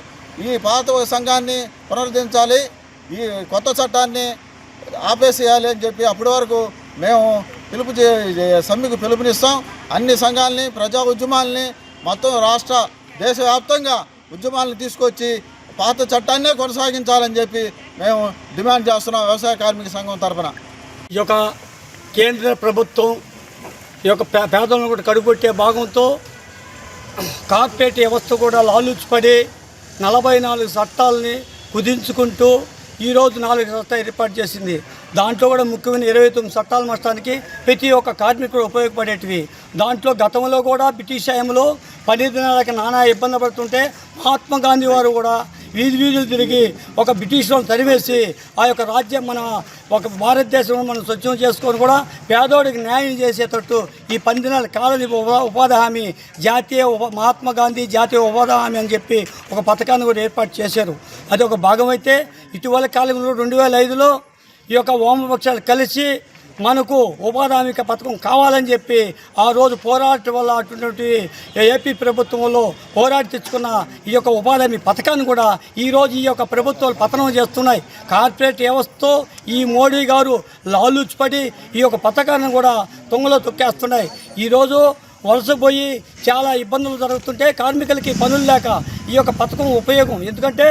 ఈ పాత సంఘాన్ని పునరుద్ధరించాలి, ఈ కొత్త చట్టాన్ని ఆపేసేయాలి అని చెప్పి అప్పటి వరకు మేము సమ్మెకు పిలుపునిస్తాం. అన్ని సంఘాలని, ప్రజా ఉద్యమాలని మొత్తం దేశవ్యాప్తంగా ఉద్యమాలను తీసుకొచ్చి పాత చట్టాన్నే కొనసాగించాలని చెప్పి మేము డిమాండ్ చేస్తున్నాం వ్యవసాయ కార్మిక సంఘం తరఫున. ఈ యొక్క కేంద్ర ప్రభుత్వం ఈ యొక్క పేదలను కూడా కడుగొట్టే భాగంతో కార్పొరేట్ వ్యవస్థ కూడా లాలూచిపడి 44 చట్టాలని కుదించుకుంటూ ఈరోజు 4 చట్టాలు ఏర్పాటు చేసింది. దాంట్లో కూడా ముఖ్యమైన 29 చట్టాలు మార్చడానికి ప్రతి ఒక్క కార్మికుడు ఉపయోగపడేటివి. దాంట్లో గతంలో కూడా బ్రిటిష్ హయాంలో 10 దినాలకి నానా ఇబ్బంది పడుతుంటే మహాత్మా గాంధీ వారు కూడా వీధులు తిరిగి ఒక బ్రిటిష్ వాళ్ళని తరివేసి ఆ యొక్క రాజ్యం మన ఒక భారతదేశంలో మనం స్వచ్ఛం చేసుకొని కూడా పేదోడికి న్యాయం చేసేటట్టు ఈ 10 దినాల కాలని ఉపాధి హామీ మహాత్మా గాంధీ జాతీయ ఉపాధి హామీ అని చెప్పి ఒక పథకాన్ని కూడా ఏర్పాటు చేశారు. అది ఒక భాగం అయితే ఇటీవల కాలంలో 2005లో ఈ యొక్క వామపక్షాలు కలిసి మనకు ఉపాధి హామీ పథకం కావాలని చెప్పి ఆ రోజు పోరాటం వల్ల అటువంటి ఏపీ ప్రభుత్వంలో పోరాటి తెచ్చుకున్న ఈ యొక్క ఉపాధి హామీ పథకాన్ని కూడా ఈరోజు ఈ యొక్క ప్రభుత్వాలు పతనం చేస్తున్నాయి. కార్పొరేట్ వ్యవస్థతో ఈ మోడీ గారు లాలూచిపడి ఈ యొక్క పథకాన్ని కూడా తుంగలో తొక్కేస్తున్నాయి. ఈరోజు వలసపోయి చాలా ఇబ్బందులు జరుగుతుంటే కార్మికులకి పనులు లేక ఈ యొక్క పథకం ఉపయోగం. ఎందుకంటే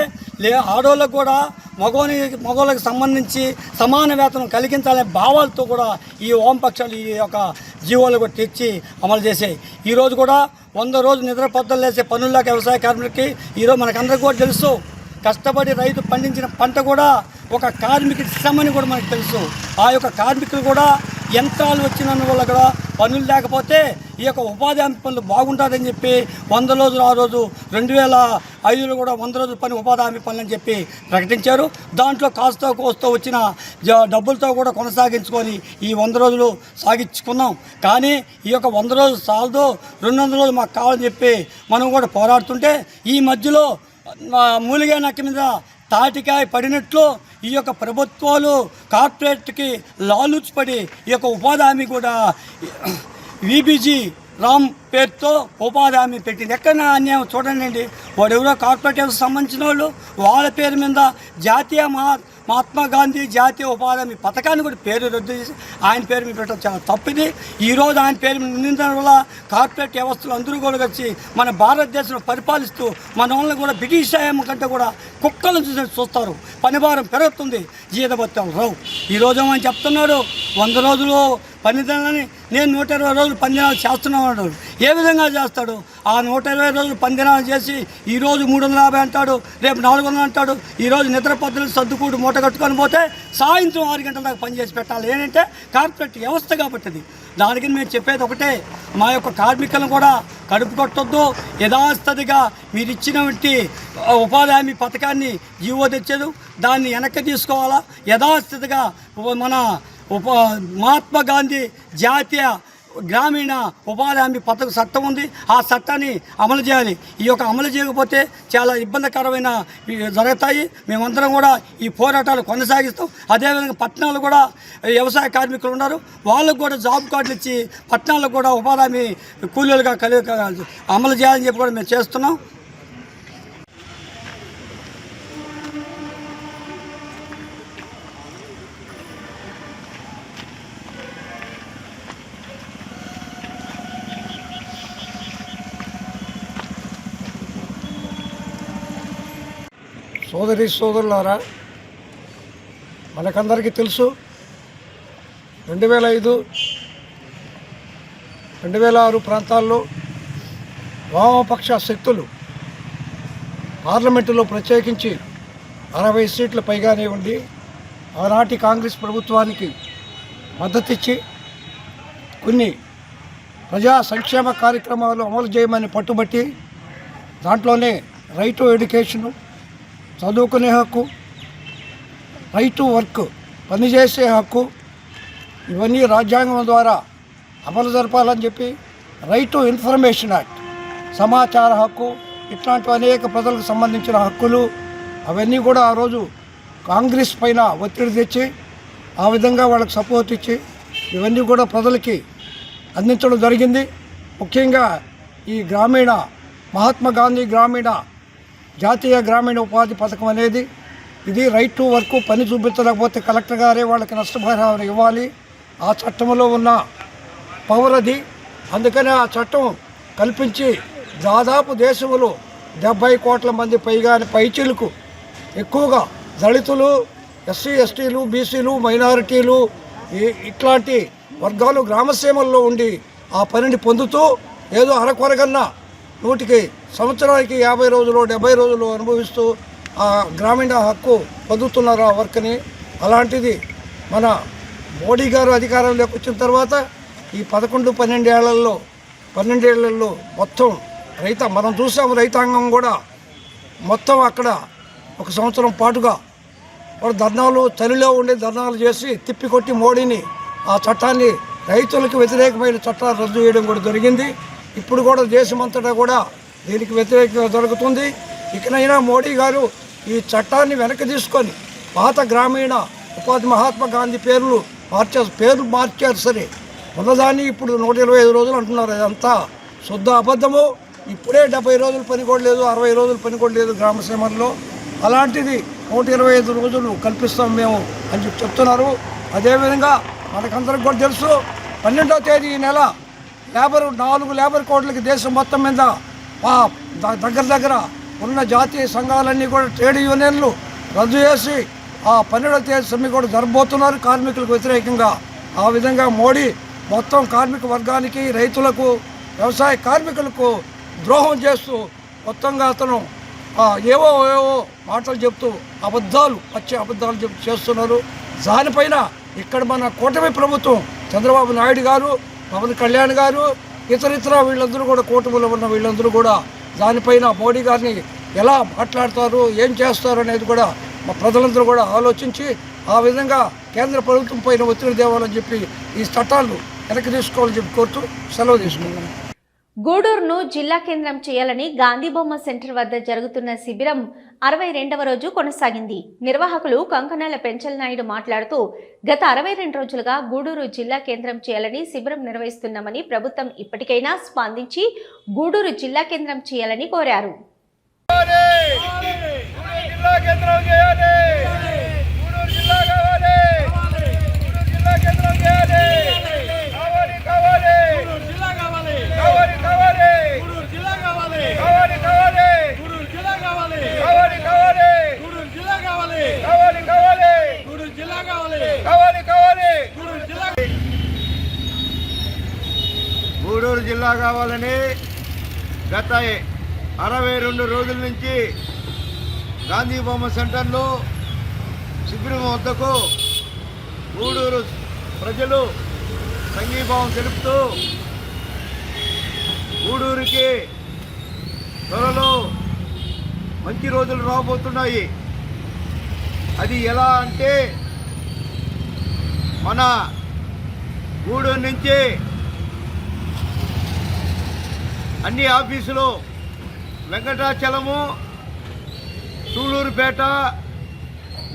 ఆడవాళ్ళకు కూడా మగవాళ్ళకి సంబంధించి సమాన వేతనం కలిగించాలనే భావాలతో కూడా ఈ వామపక్షాలు ఈ యొక్క జీవోలు కూడా తెచ్చి అమలు చేసాయి. ఈరోజు కూడా 100 రోజులు నిద్ర పొద్దులు లేసే పనులు లేక వ్యవసాయ కార్మికులకి ఈరోజు మనకందరికీ కూడా తెలుసు. కష్టపడి రైతు పండించిన పంట కూడా ఒక కార్మికుడి శ్రమని కూడా మనకు తెలుసు. ఆ యొక్క కార్మికులు కూడా యంత్రాలు వచ్చిన వల్ల కూడా పనులు లేకపోతే ఈ యొక్క ఉపాధి హామీ పనులు బాగుంటుందని చెప్పి 100 రోజులు ఆ రోజు 2005లో కూడా 100 రోజుల పని ఉపాధి హామీ పనులు అని చెప్పి ప్రకటించారు. దాంట్లో కాస్తో కోస్తో వచ్చిన డబ్బులతో కూడా కొనసాగించుకొని ఈ 100 రోజులు సాగించుకున్నాం. కానీ ఈ యొక్క 100 రోజులు చాలదు, 200 రోజులు మాకు కావాలని చెప్పి మనం కూడా పోరాడుతుంటే ఈ మధ్యలో మూలిగా నక్క మీద తాటికాయ పడినట్లు ఈ యొక్క ప్రభుత్వాలు కార్పొరేట్కి లాలూచిపడి ఈ యొక్క ఉపాధి హామీ కూడా విబిజీ రామ్ పేరుతో ఉపాధి హామీ పెట్టింది. ఎక్కడ అన్యాయం చూడండి. వాడు ఎవరో కార్పొరేట్ సంబంధించిన వాళ్ళు వాళ్ళ పేరు మీద జాతీయ మహాత్మా గాంధీ జాతీయ ఉపాధి హామీ పథకాన్ని కూడా పేరు రద్దు చేసి ఆయన పేరు మీద పెట్టడం చాలా తప్పిది. ఈరోజు ఆయన పేరు మీద నిందించడం వల్ల కార్పొరేట్ వ్యవస్థలు అందరూ కూడా వచ్చి మన భారతదేశంలో పరిపాలిస్తూ మన వాళ్ళని కూడా బ్రిటిష్ హయాం కంటే కూడా కుక్కలను చూస్తారు. పనిభారం పెరుగుతుంది, జీతభత్యాలు రావు. ఈరోజు అని చెప్తున్నాడు 100 రోజులు పనిదినాలని, నేను 120 రోజులు పనిదినాలు చేస్తున్నాడు. ఏ విధంగా చేస్తాడు? ఆ 120 రోజులు పనిదినాలు చేసి ఈరోజు 350 అంటాడు, రేపు 400 అంటాడు. ఈరోజు నిద్ర పద్ధతులు సర్దుకూడు మూట కట్టుకొని పోతే సాయంత్రం 6 గంటల దాకా పనిచేసి పెట్టాలి. ఏంటంటే కార్పొరేట్ వ్యవస్థ కాబట్టిది. దానికి మేము చెప్పేది ఒకటే, మా యొక్క కార్మికులను కూడా కడుపు కొట్టొద్దు. యథాస్థితిగా మీరు ఇచ్చినటువంటి ఉపాధి హామీ పథకాన్ని జీవో తెచ్చేది దాన్ని వెనక్కి తీసుకోవాలా. యథాస్థితిగా మన మహాత్మా గాంధీ జాతీయ గ్రామీణ ఉపాధి హామీ పథకం చట్టం ఉంది, ఆ చట్టాన్ని అమలు చేయాలి. ఈ యొక్క అమలు చేయకపోతే చాలా ఇబ్బందికరమైన జరుగుతాయి. మేమందరం కూడా ఈ పోరాటాలు కొనసాగిస్తాం. అదేవిధంగా పట్టణాలు కూడా వ్యవసాయ కార్మికులు ఉన్నారు, వాళ్ళకు కూడా జాబ్ కార్డులు ఇచ్చి పట్టణాలకు కూడా ఉపాధి హామీ కూలీలుగా అమలు చేయాలని చెప్పి కూడా మేము చేస్తున్నాం. సోదరి సోదరులారా, మనకందరికీ తెలుసు 2005, 2006 ప్రాంతాల్లో వామపక్ష శక్తులు పార్లమెంటులో ప్రత్యేకించి 60 సీట్ల పైగానే ఉండి ఆనాటి కాంగ్రెస్ ప్రభుత్వానికి మద్దతిచ్చి కొన్ని ప్రజా సంక్షేమ కార్యక్రమాలు అమలు చేయమని పట్టుబట్టి దాంట్లోనే రైట్ టు ఎడ్యుకేషను, చదువుకునే హక్కు, రైట్ టు వర్క్ పనిచేసే హక్కు, ఇవన్నీ రాజ్యాంగం ద్వారా అమలు జరపాలని చెప్పి రైట్ టు ఇన్ఫర్మేషన్ యాక్ట్, సమాచార హక్కు, ఇట్లాంటి అనేక ప్రజలకు సంబంధించిన హక్కులు అవన్నీ కూడా ఆ రోజు కాంగ్రెస్ పైన ఒత్తిడి తెచ్చి ఆ విధంగా వాళ్ళకి సపోర్ట్ ఇచ్చి ఇవన్నీ కూడా ప్రజలకి అందించడం జరిగింది. ముఖ్యంగా ఈ గ్రామీణ మహాత్మా గాంధీ గ్రామీణ జాతీయ గ్రామీణ ఉపాధి పథకం అనేది ఇది రైట్ టు వర్క్, పని చూపించలేకపోతే కలెక్టర్ గారే వాళ్ళకి నష్టపరిహారం ఇవ్వాలి. ఆ చట్టంలో ఉన్న పవర్ అది. అందుకని ఆ చట్టం కల్పించి దాదాపు దేశంలో 70 కోట్ల మంది పైచిలకు ఎక్కువగా దళితులు, ఎస్సీ ఎస్టీలు, బీసీలు, మైనారిటీలు ఇట్లాంటి వర్గాలు గ్రామసీమల్లో ఉండి ఆ పనిని పొందుతూ ఏదో అరకొరగన్నా సంవత్సరానికి 50 రోజులు 70 రోజులు అనుభవిస్తూ ఆ గ్రామీణ హక్కు పొందుతున్నారు ఆ వర్క్ని. అలాంటిది మన మోడీ గారు అధికారంలోకి వచ్చిన తర్వాత ఈ 11-12 ఏళ్లలో మొత్తం మనం చూసాము. రైతాంగం కూడా మొత్తం అక్కడ 1 సంవత్సరం పాటుగా వాడు ధర్నాలు, చలిలో ఉండే ధర్నాలు చేసి తిప్పికొట్టి మోడీని ఆ చట్టాన్ని రైతులకు వ్యతిరేకమైన చట్టాలు రద్దు చేయడం కూడా జరిగింది. ఇప్పుడు కూడా దేశమంతటా కూడా దీనికి వ్యతిరేకంగా జరుగుతుంది. ఇకనైనా మోడీ గారు ఈ చట్టాన్ని వెనక్కి తీసుకొని పాత గ్రామీణ ఉపాధి మహాత్మా గాంధీ పేర్లు మార్చారు సరే, ఉన్నదాన్ని ఇప్పుడు 125 రోజులు అంటున్నారు. అదంతా శుద్ధ అబద్ధము. ఇప్పుడే 70 రోజులు పని కూడా లేదు, 60 రోజులు పని కూడా లేదు గ్రామ శ్రమల్లో. అలాంటిది 125 రోజులు కల్పిస్తాం మేము అని చెప్తున్నారు. అదేవిధంగా మనకందరికి కూడా తెలుసు, 12వ తేదీ ఈ నెల 4 లేబర్ కోడ్లకి దేశం మొత్తం మీద దగ్గర ఉన్న జాతీయ సంఘాలన్నీ కూడా ట్రేడ్ యూనియన్లు రద్దు చేసి 12వ తేదీ సమ్మె కూడా జరగబోతున్నారు కార్మికులకు వ్యతిరేకంగా. ఆ విధంగా మోడీ మొత్తం కార్మిక వర్గానికి, రైతులకు, వ్యవసాయ కార్మికులకు ద్రోహం చేస్తూ మొత్తంగా అతను ఏవో మాటలు చెప్తూ పచ్చి అబద్ధాలు చెప్తూ చేస్తున్నారు. దానిపైన ఇక్కడ మన కూటమి ప్రభుత్వం చంద్రబాబు నాయుడు గారు, పవన్ కళ్యాణ్ గారు, ఇతర వీళ్ళందరూ కూడా కూటమిలో ఉన్న వీళ్ళందరూ కూడా దానిపైన మోడీ గారిని ఎలా మాట్లాడతారు, ఏం చేస్తారు అనేది కూడా మా ప్రజలందరూ కూడా ఆలోచించి ఆ విధంగా కేంద్ర ప్రభుత్వం పైన ఒత్తిడి తేవాలని చెప్పి ఈ చట్టాలు వెనక్కి తీసుకోవాలని చెప్పి కోరుతూ సెలవు తీసుకున్నాను. గూడూరును జిల్లా కేంద్రం చేయాలని గాంధీబొమ్మ సెంటర్ వద్ద జరుగుతున్న శిబిరం 62వ రోజు కొనసాగింది. నిర్వాహకులు కంకనాల పెంచల్ నాయుడు మాట్లాడుతూ, గత 62 రోజులుగా గూడూరు జిల్లా కేంద్రం చేయాలని శిబిరం నిర్వహిస్తున్నామని, ప్రభుత్వం ఇప్పటికైనా స్పందించి గూడూరు జిల్లా కేంద్రం చేయాలని కోరారు. గూడూరు జిల్లా కావాలని గత 62 రోజుల నుంచి గాంధీబొమ్మ సెంటర్లో శిబిరం వద్దకు గూడూరు ప్రజలు సంఘీభావం తెలుపుతూ గూడూరుకి త్వరలో మంచి రోజులు రాబోతున్నాయి. అది ఎలా అంటే, మన గూడూరు నుంచి అన్ని ఆఫీసులు వెంకటాచలము, సూళ్ళూరుపేట,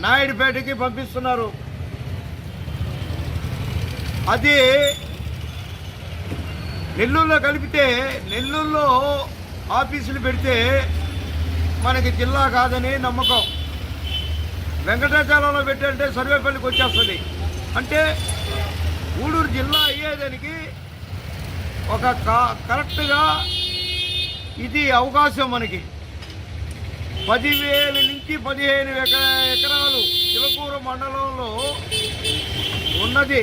నాయుడుపేటకి పంపిస్తున్నారు. అది నెల్లూరులో కలిపితే, నెల్లూరులో ఆఫీసులు పెడితే మనకి జిల్లా కాదని నమ్మకం. వెంకటాచలంలో పెట్టంటే సర్వేపల్లికి వచ్చేస్తుంది. అంటే గూడూరు జిల్లా అయ్యేదానికి ఒక కరెక్ట్గా ఇది అవకాశం మనకి. 10,000 నుంచి 15 ఎకరాలు చిలకూరు మండలంలో ఉన్నది.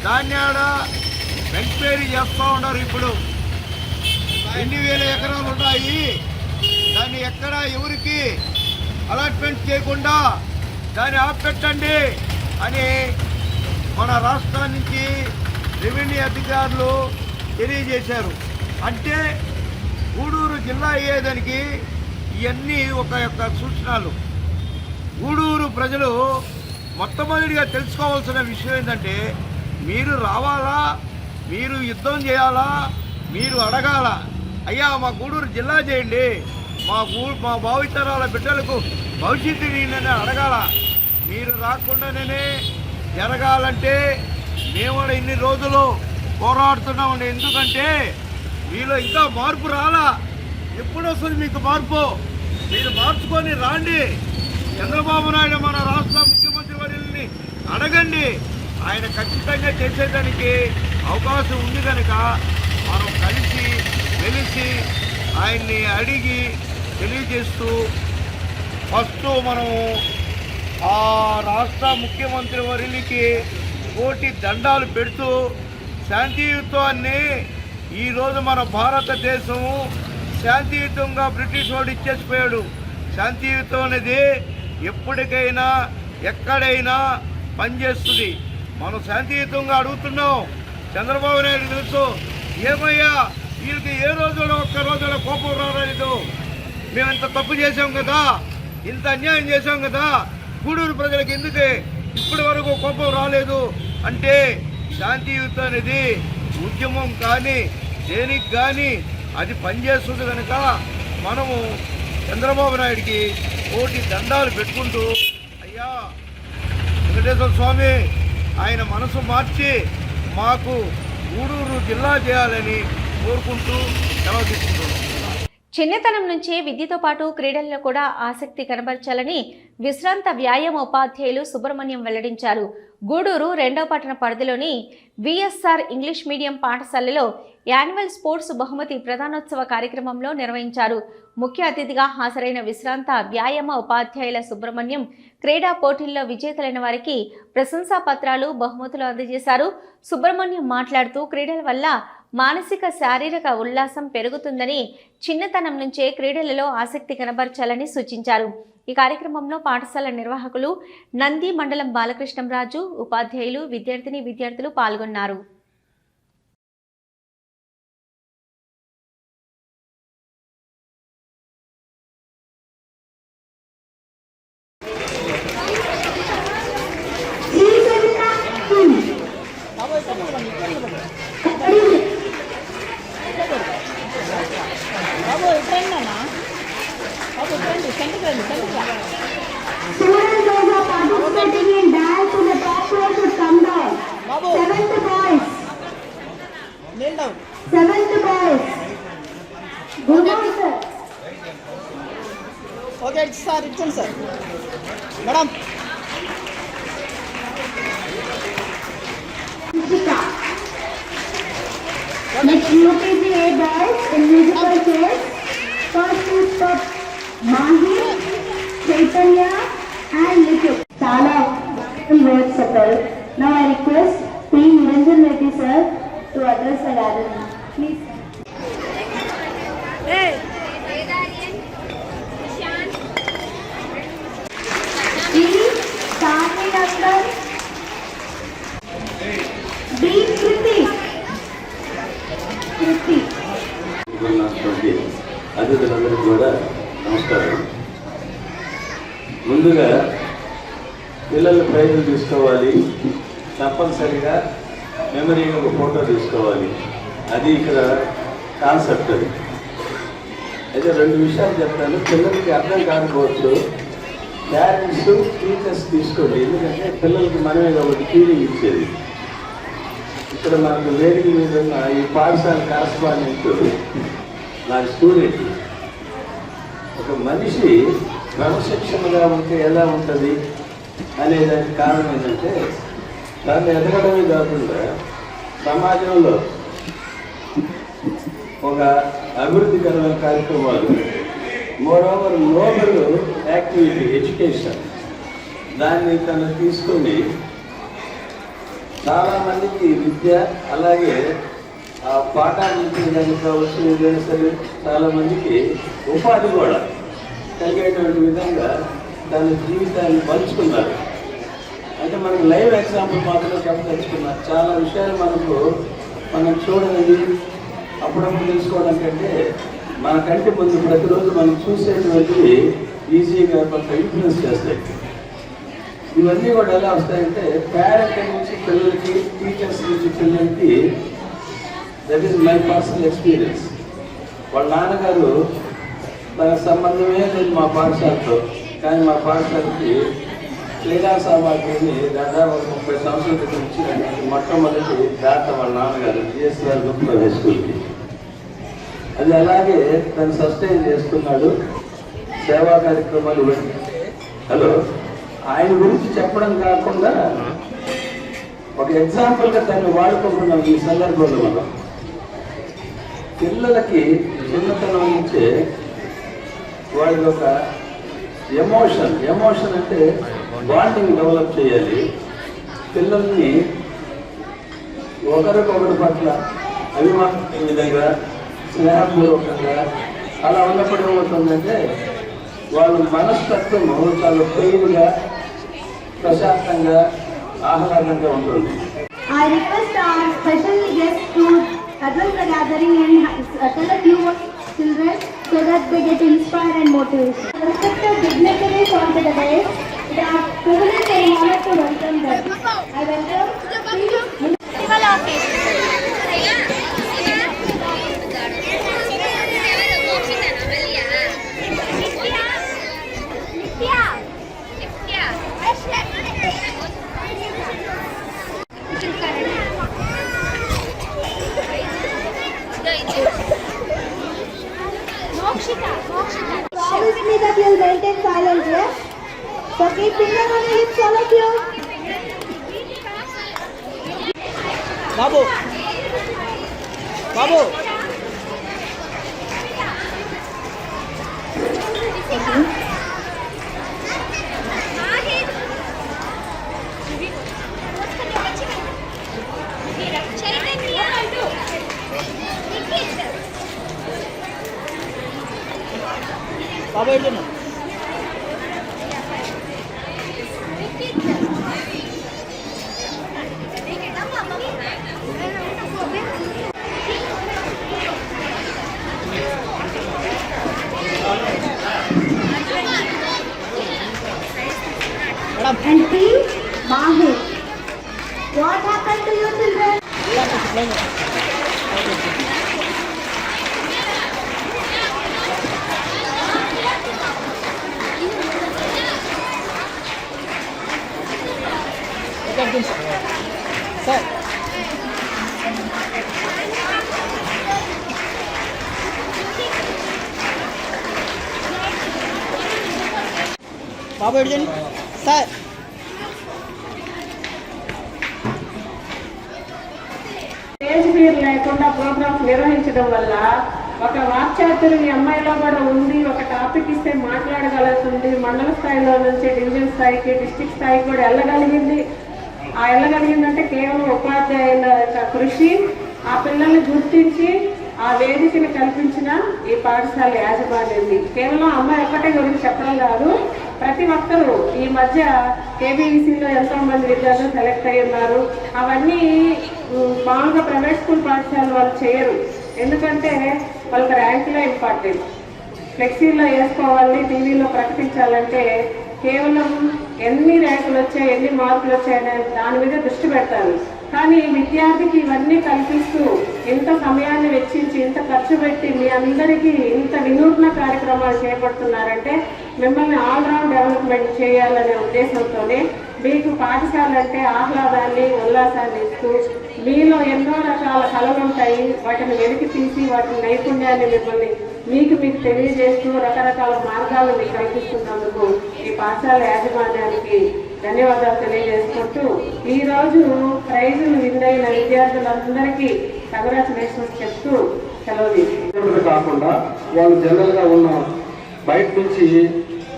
ధాన్యాడ ఎంక్వైరీ చేస్తూ ఉన్నారు. ఇప్పుడు ఎన్ని వేల ఎకరాలు ఉన్నాయి, దాన్ని ఎక్కడ ఎవరికి అలాట్మెంట్ చేయకుండా దాన్ని ఆపెట్టండి అని మన రాష్ట్రం నుంచి రెవెన్యూ అధికారులు తెలియజేశారు. అంటే గూడూరు జిల్లా అయ్యేదానికి ఇవన్నీ ఒక సూచనలు. గూడూరు ప్రజలు మొట్టమొదటిగా తెలుసుకోవాల్సిన విషయం ఏంటంటే, మీరు రావాలా, మీరు యుద్ధం చేయాలా, మీరు అడగాల, అయ్యా మా గూడూరు జిల్లా చేయండి, మా భావితరాల బిడ్డలకు భవిష్యత్తు నేనే అడగాల. మీరు రాకుండానే జరగాలంటే మేము ఇన్ని రోజులు పోరాడుతున్నామండి. ఎందుకంటే మీలో ఇంకా మార్పు రాలా. ఎప్పుడు వస్తుంది మీకు మార్పు? మీరు మార్చుకొని రాండి. చంద్రబాబు నాయుడు మన రాష్ట్ర ముఖ్యమంత్రి వర్యుల్ని అడగండి. ఆయన ఖచ్చితంగా చేసేదానికి అవకాశం ఉంది కనుక మనం కలిసి వెలిసి ఆయన్ని అడిగి తెలియజేస్తూ ఫస్ట్ మనము ఆ రాష్ట్ర ముఖ్యమంత్రి వర్యులకి కోటి దండాలు పెడుతూ శాంతియుతాన్ని ఈరోజు మన భారతదేశము శాంతియుతంగా బ్రిటిష్ వాడు ఇచ్చేసిపోయాడు. శాంతియుతం అనేది ఎప్పటికైనా ఎక్కడైనా పనిచేస్తుంది. మనం శాంతియుతంగా అడుగుతున్నాం. చంద్రబాబు నాయుడు తెలుసు, ఏమయ్యా వీళ్ళకి ఏ రోజులో ఒక్క రోజులో కోపం రాలేదు. మేము ఇంత తప్పు చేసాం కదా, ఇంత అన్యాయం చేసాం కదా, గూడూరు ప్రజలకు ఎందుకు ఇప్పటి వరకు కోపం రాలేదు అంటే, శాంతియుతం అనేది ఉద్యమం కానీ దేనికి కానీ అది పనిచేస్తుంది కనుక మనము చంద్రబాబు నాయుడికి కోటి దండాలు పెట్టుకుంటూ, అయ్యా వెంకటేశ్వర స్వామి ఆయన మనసు మార్చి మాకు గూడూరు జిల్లా చేయాలని కోరుకుంటూ సెలవు తీసుకుంటున్నాం. చిన్నతనం నుంచే విద్యతో పాటు క్రీడల్లో కూడా ఆసక్తి కనబరచాలని విశ్రాంత వ్యాయామ ఉపాధ్యాయులు సుబ్రహ్మణ్యం వెల్లడించారు. గూడూరు 2వ పట్టణ పరిధిలోని విఎస్ఆర్ ఇంగ్లీష్ మీడియం పాఠశాలలో యాన్యువల్ స్పోర్ట్స్ బహుమతి ప్రధానోత్సవ కార్యక్రమంలో నిర్వహించారు. ముఖ్య అతిథిగా హాజరైన విశ్రాంత వ్యాయామ ఉపాధ్యాయుల సుబ్రహ్మణ్యం క్రీడా పోటీల్లో విజేతలైన వారికి ప్రశంసా పత్రాలు, బహుమతులు అందజేశారు. సుబ్రహ్మణ్యం మాట్లాడుతూ క్రీడల వల్ల మానసిక శారీరక ఉల్లాసం పెరుగుతుందని, చిన్నతనం నుంచే క్రీడలలో ఆసక్తి కనబరచాలని సూచించారు. ఈ కార్యక్రమంలో పాఠశాల నిర్వాహకులు నంది మండలం బాలకృష్ణంరాజు, ఉపాధ్యాయులు, విద్యార్థులు పాల్గొన్నారు. Students those are participating in dance to the top floor should come down. 7th boys. Kneel down. 7th boys. Good morning, sir. Okay, sir, it's on, sir. Madam. Next UPCA boys in musical chairs. First is for Mahi, Chaitanya and Likit. Chala words చెప్పారు. Now I request P. Niranjan Reddy sir to address the gathering. Please. P. Sami Nandan. D. Kriti. అతిథులందరికీ కూడా నమస్కారం. ముందుగా పిల్లలు ప్రైజులు తీసుకోవాలి, తప్పనిసరిగా మెమరీగా ఒక photo తీసుకోవాలి. అది ఇక్కడ కాన్సెప్ట్. అది అయితే 2 విషయాలు చెప్తాను. పిల్లలకి అర్థం కాకపోవచ్చు, పేరెంట్స్ టీచర్స్ తీసుకోండి. ఎందుకంటే పిల్లలకి మనమే కాబట్టి ఫీలింగ్ ఇచ్చేది. ఇక్కడ మనకు వేదిక మీద ఉన్న ఈ పాఠశాల కరస్పాండెంట్ నా స్టూడెంట్. ఒక మనిషి క్రమశిక్షణగా ఉంటే ఎలా ఉంటుంది అనే దానికి కారణం ఏంటంటే, దాన్ని ఎదగడమే కాకుండా సమాజంలో ఒక అభివృద్ధికరమైన కార్యక్రమాలు, మోరోవర్ నోబెల్ యాక్టివిటీ ఎడ్యుకేషన్, దాన్ని తను తీసుకొని చాలామందికి విద్య, అలాగే ఆ పాఠాలు ఇచ్చేదానికి కావచ్చు, ఏదైనా సరే చాలామందికి ఉపాధి కూడా కలిగేటువంటి విధంగా తన జీవితాన్ని పంచుకున్నారు. అంటే మనకు లైవ్ ఎగ్జాంపుల్ మాత్రమే చెప్పదలుచుకున్నారు. చాలా విషయాలు మనం చూడనిది అప్పుడప్పుడు తెలుసుకోవడం కంటే మన కంటి ముందు ప్రతిరోజు మనం చూసేటువంటివి ఈజీగా కొంత ఇన్ఫ్లుయెన్స్ చేస్తాయి. ఇవన్నీ కూడా ఎలా వస్తాయంటే, పేరెంట్ నుంచి పిల్లలకి, టీచర్స్ నుంచి పిల్లలకి. That is my personal experience. వాళ్ళ నాన్నగారు తనకు సంబంధమే లేదు మా పాఠశాలతో, కానీ మా పాఠశాలకి క్రీడా సామాగ్రిని దాదాపు 30 సంవత్సరాల క్రితం ఇచ్చిన మొట్టమొదటి దాత వాళ్ళ నాన్నగారు జిఎస్ఆర్ గుప్తా హై స్కూల్కి. అది అలాగే తను సస్టైన్ చేస్తున్నాడు. సేవా కార్యక్రమాలు హలో ఆయన గురించి చెప్పడం కాకుండా ఒక ఎగ్జాంపుల్గా దాన్ని వాడుకుంటున్నాం ఈ సందర్భంలో. మనం పిల్లలకి చిన్నతనం నుంచే వాళ్ళకి ఒక ఎమోషన్ అంటే బాండింగ్ డెవలప్ చేయాలి. పిల్లల్ని ఒకరికొకరి పట్ల అభిమానం విధంగా, స్నేహపూర్వకంగా అలా ఉన్నప్పుడు ఏమవుతుందంటే వాళ్ళ మనస్తత్వము చాలా ప్రేమగా, ప్రశాంతంగా, ఆహ్లాదంగా ఉంటుంది. I request our special guests to address the gathering and tell a few words to children so that they get inspired and motivated. Respected dignitaries on the dais, it is our privilege and honor to welcome them. I welcome that you'll maintain silence, yes? So keep finger on your lips, all of you. Babu. Babu. బాబు ఏంటన్నా And P. Mahir. What happened to you children? Sir బాబు ఏంటండి sir stage fear లేకుండా programmes నిర్వహించడం వల్ల ఒక వాక్చాతుర్యం ఈ అమ్మాయిలో కూడా ఉంది. ఒక టాపిక్ ఇస్తే మాట్లాడగలుగుతుంది. మండల స్థాయిలో నుంచి డివిజన్ స్థాయికి, డిస్ట్రిక్ట్ స్థాయికి కూడా వెళ్ళగలిగింది. ఆ వెళ్ళగలిగిందంటే కేవలం ఉపాధ్యాయుల కృషి, ఆ పిల్లల్ని గుర్తించి ఆ వేదికను కల్పించిన ఈ పాఠశాల యాజమాన్యంది. కేవలం అమ్మాయి ఒక్కటే గురించి చెప్పడం కాదు, ప్రతి ఒక్కరూ ఈ మధ్య కేబీఈసీలో ఎంతో మంది విద్యార్థులు సెలెక్ట్ అయ్యి ఉన్నారు. అవన్నీ మామూలుగా ప్రైవేట్ స్కూల్ పాఠశాల వాళ్ళు చేయరు. ఎందుకంటే వాళ్ళకి ర్యాంకులే ఇంపార్టెంట్. ఫ్లెక్సీలో వేసుకోవాలి, టీవీలో ప్రకటించాలంటే కేవలం ఎన్ని ర్యాంకులు వచ్చాయి, ఎన్ని మార్కులు వచ్చాయనే దాని మీద దృష్టి పెడతారు. కానీ విద్యార్థికి ఇవన్నీ కల్పిస్తూ ఇంత సమయాన్ని వెచ్చించి ఇంత ఖర్చు పెట్టి మీ అందరికీ ఇంత వినూత్న కార్యక్రమాలు చేపడుతున్నారంటే మిమ్మల్ని ఆల్రౌండ్ డెవలప్మెంట్ చేయాలనే ఉద్దేశంతోనే మీకు పాఠశాల అంటే ఆహ్లాదాన్ని, ఉల్లాసాన్ని ఇస్తూ మీలో ఎన్నో రకాల కళలు ఉంటాయి, వాటిని వెలికి తీసి వాటి నైపుణ్యాన్ని మిమ్మల్ని మీకు తెలియజేస్తూ రకరకాల మార్గాలు మీకు కల్పిస్తున్నందుకు ఈ పాఠశాల యాజమాన్యానికి ధన్యవాదాలు తెలియజేసుకుంటూ ఈరోజు ప్రైజులు విన్ అయిన విద్యార్థులందరికీ కంగ్రాచులేషన్స్ చెప్తూ సెలవు తీసుకుంటారు. కాకుండా వాళ్ళు జనరల్గా ఉన్న బయట నుంచి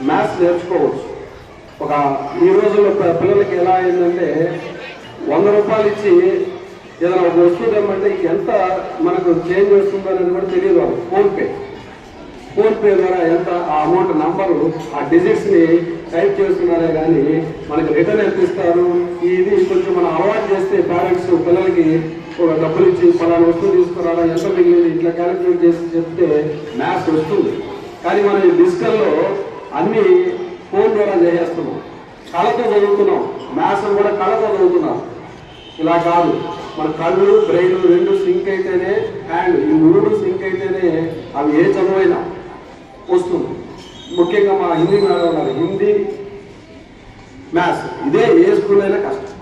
మ్యాథ్స్ నేర్చుకోవచ్చు. ఈ రోజుల్లో పిల్లలకి ఎలా అయిందంటే 100 రూపాయలు ఇచ్చి ఏదైనా ఒక వస్తువు తెమ్మంటే ఎంత మనకు చేంజ్ వస్తుందో అనేది కూడా తెలియదు. ఫోన్పే ద్వారా ఎంత ఆ అమౌంట్ నంబరు ఆ డిజిట్స్ని టైప్ చేస్తున్నారే కానీ మనకి రిటర్న్ ఎంత ఇస్తారు, ఇది కొంచెం మనం అలవాటు చేస్తే పేరెంట్స్ పిల్లలకి ఒక డబ్బులు ఇచ్చి పలానా వస్తువు తీసుకురాలా, ఎంత మిగిలింది ఇట్లా క్యాలిక్యులేట్ చేసి చెప్తే మ్యాథ్స్ వస్తుంది. కానీ మనం ఈ డిజిటల్లో అన్నీ ఫోన్ ద్వారా చేసేస్తున్నాం, కళతో చదువుతున్నాం. మ్యాథ్స్ కూడా కళతో చదువుతున్నాం. ఇలా కాదు, మన కళ్ళు బ్రెయిన్ రెండు సింక్ అయితేనే, హ్యాండ్ ఈ 3 సింక్ అయితేనే అవి ఏ చదువైనా వస్తుంది. ముఖ్యంగా మా హిందీ మేడం ఉన్నారు, హిందీ మ్యాథ్స్ ఇదే ఏ స్కూల్ అయినా కష్టం.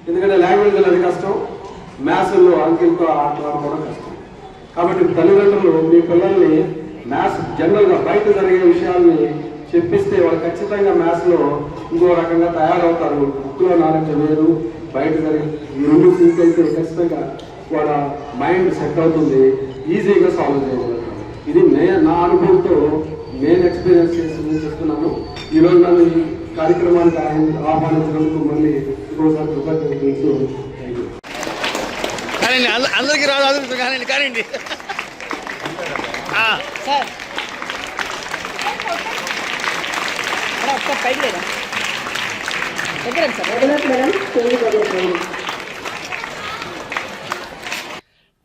ఎందుకంటే లాంగ్వేజ్లో అది కష్టం, మ్యాథ్స్లో అంకెలతో ఆటలాడుకోవడం కష్టం. కాబట్టి తల్లిదండ్రులు మీ పిల్లల్ని మ్యాథ్స్ జనరల్గా బయట జరిగే విషయాల్ని చెప్పిస్తే వాళ్ళు ఖచ్చితంగా మ్యాథ్స్లో ఇంకో రకంగా తయారవుతారు. బుక్లో నాలెడ్జ్ వేరు, బయట జరిగే ఈ 2 సింక్ అయితే ఖచ్చితంగా వాళ్ళ మైండ్ సెట్ అవుతుంది, ఈజీగా సాల్వ్ చేయగలుగుతారు. ఇది నా అనుభవంతో నేను ఎక్స్పీరియన్స్ చేసి చెప్తున్నాను. ఈరోజు నన్ను ఈ కార్యక్రమానికి ఆహ్వానించినందుకు మళ్ళీ ఇంకోసారి కృతజ్ఞతలు. అందరికీ రాదు కానీ కానివ్వండి సార్ పైకి లేదా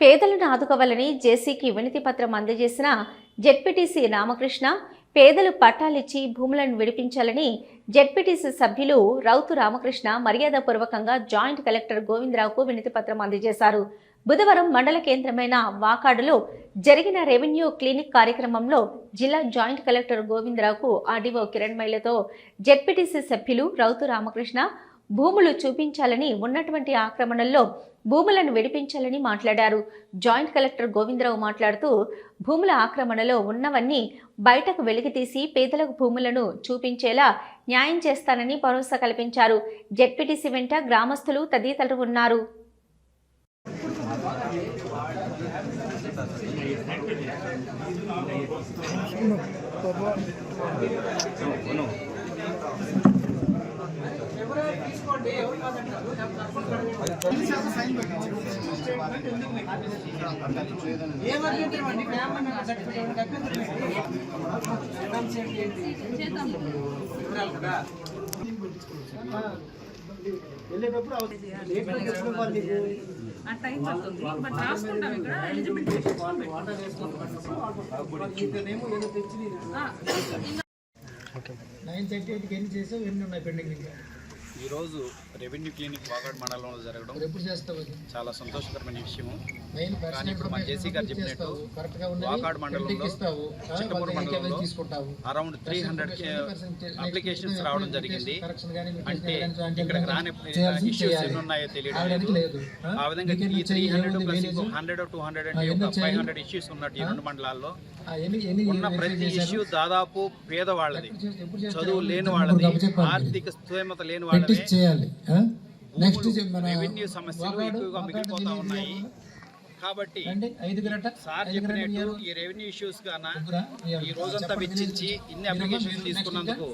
పేదలను ఆదుకోవాలని జేసీకి వినతి పత్రం అందజేసిన జెడ్పీటీసీ రామకృష్ణ, పేదలు పట్టాలిచ్చి భూములను విడిపించాలని జెడ్పీటీసీ సభ్యులు రౌతు రామకృష్ణ మర్యాదపూర్వకంగా జాయింట్ కలెక్టర్ గోవిందరావుకు వినతి పత్రం అందజేశారు. బుధవారం మండల కేంద్రమైన వాకాడులో జరిగిన రెవెన్యూ క్లినిక్ కార్యక్రమంలో జిల్లా జాయింట్ కలెక్టర్ గోవిందరావుకు ఆర్డీఓ కిరణ్ మైలతో జెడ్పీటీసీ సభ్యులు రౌతు రామకృష్ణ భూములు చూపించాలని, ఉన్నటువంటి ఆక్రమణల్లో భూములను విడిపించాలని మాట్లాడారు. జాయింట్ కలెక్టర్ గోవిందరావు మాట్లాడుతూ భూముల ఆక్రమణలో ఉన్నవన్నీ బయటకు వెలికితీసి పేదలకు భూములను చూపించేలా న్యాయం చేస్తానని భరోసా కల్పించారు. జెడ్పీటీసీ వెంట గ్రామస్తులు తదితరులు ఉన్నారు. ఈరోజు రెవెన్యూ క్లినిక్ వాకాడ్ మండలంలో జరగడం చాలా సంతోషకరమైన విషయము. కానీ ఇప్పుడు మన జేసీ గారు చెప్పినట్టు వాకాడ్ మండలంలో చిట్టమూరు మండలంలో అరౌండ్ 300 అప్లికేషన్స్ రావడం జరిగింది. అంటే ఇక్కడ రాని ఇష్యూస్ ఎన్ని ఉన్నాయో తెలియడం లేదు. ఆ విధంగా ఈ 300 ప్లస్ 100 200 అంటే ఒక 500 ఇష్యూస్ ఉన్నట్టు ఈ 2 మండలాల్లో ఉన్న ప్రతి ఇష్యూ దాదాపు పేదవాళ్ళది, చదువు లేని వాళ్ళది, ఆర్థిక స్థోమత లేని వాళ్ళది. రెవెన్యూ సమస్యలు ఎక్కువగా మిగిలిపోతా ఉన్నాయి. కాబట్టి సార్ చెప్పినట్టు ఈ రెవెన్యూ ఇష్యూస్ గాన ఈ రోజంతా వెచ్చించి ఇన్ని అప్లికేషన్స్ తీసుకున్నందుకు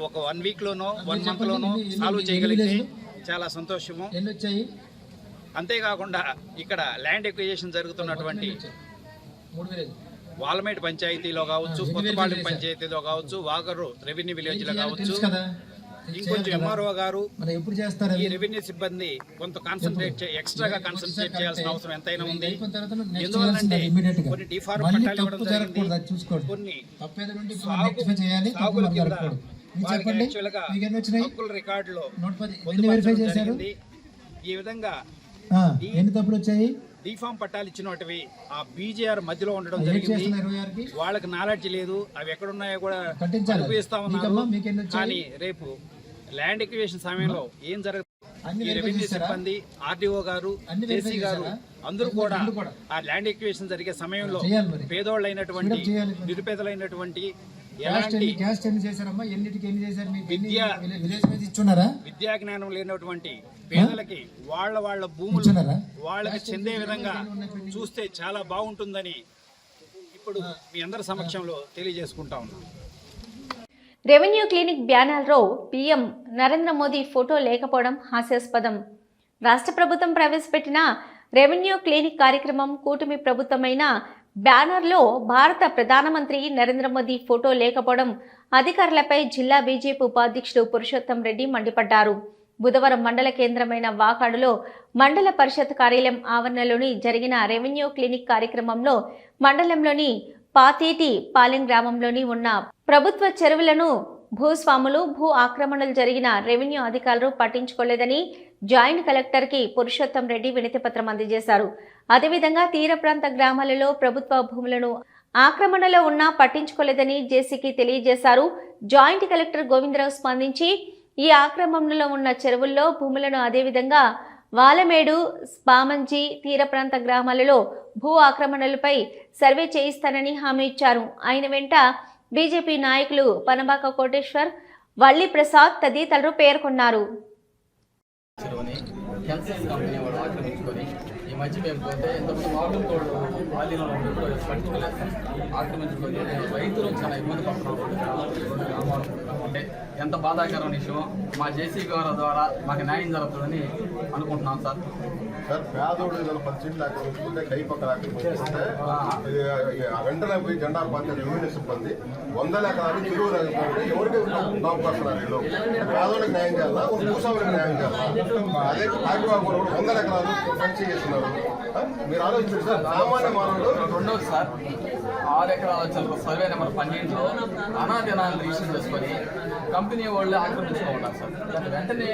ఒక 1 వీక్లోనో 1 మంత్లోనో సాల్వ్ చేయగలిగితే చాలా సంతోషము. అంతేకాకుండా ఇక్కడ ల్యాండ్ ఎక్విజిషన్ జరుగుతున్నటువంటి వాల్మేట్ పంచాయతీలో కావచ్చు, కొత్తపాలెం పంచాయతీలో కావచ్చు, వాగరు రెవెన్యూ విలేజ్లో కావచ్చు, ఇంకొంచెం ఎంఆర్ఓ గారు ఈ రెవెన్యూ సిబ్బంది కొంత ఎక్స్ట్రాగా కాన్సన్ట్రేట్ చేయాల్సిన అవసరం ఎంతైనా ఉంది. ఎందువల్లంటే కొన్ని డిఫార్మ్ పట్టాలు ఇవ్వడం జరిగింది, కొన్ని సాగుల కింద యాక్చువల్గా హక్కుల రికార్డులో పొందుపరచడం జరిగింది. ఈ విధంగా డిఫామ్ పట్టాలు ఇచ్చినవి ఆ బీజేఆర్ మధ్యలో ఉండడం జరిగింది. వాళ్ళకి నాలెడ్జ్ లేదు, అవి ఎక్కడున్నాయో కూడా అనుభవిస్తా ఉన్నారు. కానీ రేపు ల్యాండ్ ఎక్విజిషన్ సమయంలో ఏం జరుగుతుంది, ఈ రెవెన్యూ సిబ్బంది, ఆర్డీఓ గారు, జేసీ గారు అందరూ కూడా ఆ ల్యాండ్ ఎక్విజిషన్ జరిగే సమయంలో పేదోళ్ళైనటువంటి, నిరుపేదలైనటువంటి, ఎలాంటి విద్యా జ్ఞానం లేనటువంటి పేదలకి వాళ్ళ భూములు వాళ్ళకి చెందే విధంగా చూస్తే చాలా బాగుంటుందని ఇప్పుడు మీ అందరి సమక్షంలో తెలియజేసుకుంటా ఉన్నాం. రెవెన్యూ క్లినిక్ బ్యానర్లో పీఎం నరేంద్ర మోదీ ఫోటో లేకపోవడం హాస్యాస్పదం. రాష్ట్ర ప్రభుత్వం ప్రవేశపెట్టిన రెవెన్యూ క్లినిక్ కార్యక్రమం కూటమి ప్రభుత్వమైన బ్యానర్లో భారత ప్రధానమంత్రి నరేంద్ర మోదీ ఫోటో లేకపోవడం అధికారులపై జిల్లా బీజేపీ ఉపాధ్యక్షుడు పురుషోత్తం రెడ్డి మండిపడ్డారు. బుధవారం మండల కేంద్రమైన వాకాడులో మండల పరిషత్ కార్యాలయం ఆవరణలోని జరిగిన రెవెన్యూ క్లినిక్ కార్యక్రమంలో మండలంలోని పాతేటి పాలెం గ్రామంలోని ఉన్న ప్రభుత్వ చెరువులను భూస్వాములు భూ ఆక్రమణలు జరిగిన రెవెన్యూ అధికారులు పట్టించుకోలేదని జాయింట్ కలెక్టర్కి పురుషోత్తం రెడ్డి వినతిపత్రం అందజేశారు. అదేవిధంగా తీర ప్రాంత గ్రామాలలో ప్రభుత్వ భూములను ఆక్రమణలో ఉన్నా పట్టించుకోలేదని జేసీకి తెలియజేశారు. జాయింట్ కలెక్టర్ గోవిందరావు స్పందించి ఈ ఆక్రమణలో ఉన్న చెరువుల్లో భూములను, అదేవిధంగా వాలమేడు, స్పామంజి తీర ప్రాంత గ్రామాలలో భూ ఆక్రమణలపై సర్వే చేయిస్తానని హామీ ఇచ్చారు. ఆయన వెంట బీజేపీ నాయకులు పనబాక కోటేశ్వర్, వల్లి ప్రసాద్ తదితరులు పేర్కొన్నారు. ఈ మధ్య మేము పోతే ఎంతమంది మామూలు బాల్యంలో పట్టించుకోలేదు, ఆక్రమించుకొని రైతులు చాలా ఇబ్బంది పడుతున్నారు. అంటే ఎంత బాధాకరమైన విషయం. మా జేసీ గారి ద్వారా మాకు న్యాయం జరుగుతుందని అనుకుంటున్నాం సార్. పేదోడు 10 సెంట్లు ఆక్రమించుకుంటే కై పక్కన ఆక్రమించుకుంటే వెంటనే పోయి జెండా పార్టీ రెవెన్యూ సిబ్బంది 100 ఎకరాలు చెరువు రాకపోతే ఎవరికి అవకాశాలు పేదోడికి న్యాయం చేయాలా, భూస్వాములకు న్యాయం చేయాలా? అదే కాకిబాబు 100 ఎకరాలు పంచి చేస్తున్నారు. మీరు ఆలోచించారు సార్, సామాన్య మానవుడు. రెండోది సార్, 6 ఎకరాల చెరువు సర్వే నెంబర్ 12లో అనాదినాలను రిజిస్టర్ చేసుకొని కంపెనీ వాళ్ళే ఆక్రమించుకుంటారు సార్. దాన్ని వెంటనే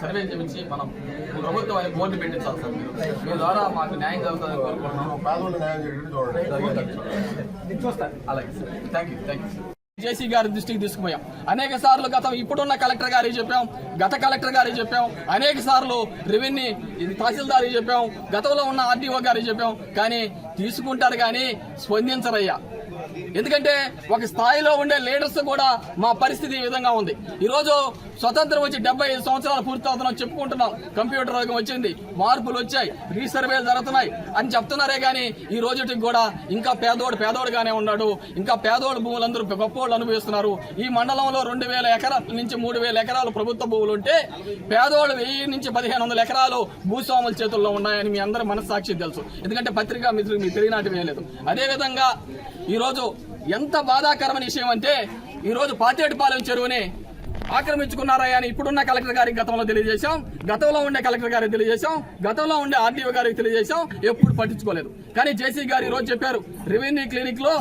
సర్వే చేయించి మనం ప్రభుత్వం బోర్డు పెట్టించాలి సార్. మీ ద్వారా మాకు న్యాయం జరుగుతుందని కోరుకుంటున్నాం. పేదోళ్ళు న్యాయం చేయడం చూడండి. అలాగే సార్, థ్యాంక్ యూ సార్. జేసీ గారి దృష్టికి తీసుకుపోయాం. అనేక సార్లు ఇప్పుడున్న కలెక్టర్ గారికి చెప్పాం, గత కలెక్టర్ గారికి చెప్పాం, అనేక సార్లు రెవెన్యూ తహసీల్దార్కి చెప్పాం, గతంలో ఉన్న ఆర్డీఓ గారికి చెప్పాం. కానీ తీసుకుంటారు కానీ స్పందించరయ్యా. ఎందుకంటే ఒక స్థాయిలో ఉండే లీడర్స్ కూడా మా పరిస్థితి ఈ విధంగా ఉంది. ఈరోజు స్వతంత్రం వచ్చి 75 సంవత్సరాలు పూర్తవుతున్నాం చెప్పుకుంటున్నాం. కంప్యూటర్ రంగం వచ్చింది, మార్పులు వచ్చాయి, రీసర్వేలు జరుగుతున్నాయి అని చెప్తున్నారే కానీ ఈ రోజుకి కూడా ఇంకా పేదోడుగానే ఉన్నాడు. ఇంకా పేదోడు భూములందరూ గొప్పోళ్ళు అనుభవిస్తున్నారు. ఈ మండలంలో 2000 ఎకరాల నుంచి 3000 ఎకరాలు ప్రభుత్వ భూములు ఉంటే పేదోళ్ళు 1000 నుంచి 1500 ఎకరాలు భూస్వాముల చేతుల్లో ఉన్నాయని మీ అందరి మనస్సాక్షి తెలుసు. ఎందుకంటే పత్రికా మిత్రులు మీకు తెలియనాటి లేదు. అదేవిధంగా ఈరోజు ఎంత బాధాకరమైన విషయం అంటే ఈరోజు పాతేటిపాలెం చెరువుని ఆక్రమించుకున్నారని అని ఇప్పుడున్న కలెక్టర్ గారికి గతంలో తెలియజేశాం, గతంలో ఉండే కలెక్టర్ గారికి తెలియజేశాం, గతంలో ఉండే ఆర్డీఓ గారికి తెలియజేశాం. ఎప్పుడు పట్టించుకోలేదు. కానీ జేసీ గారు ఈ రోజు చెప్పారు, రెవెన్యూ క్లినిక్ లో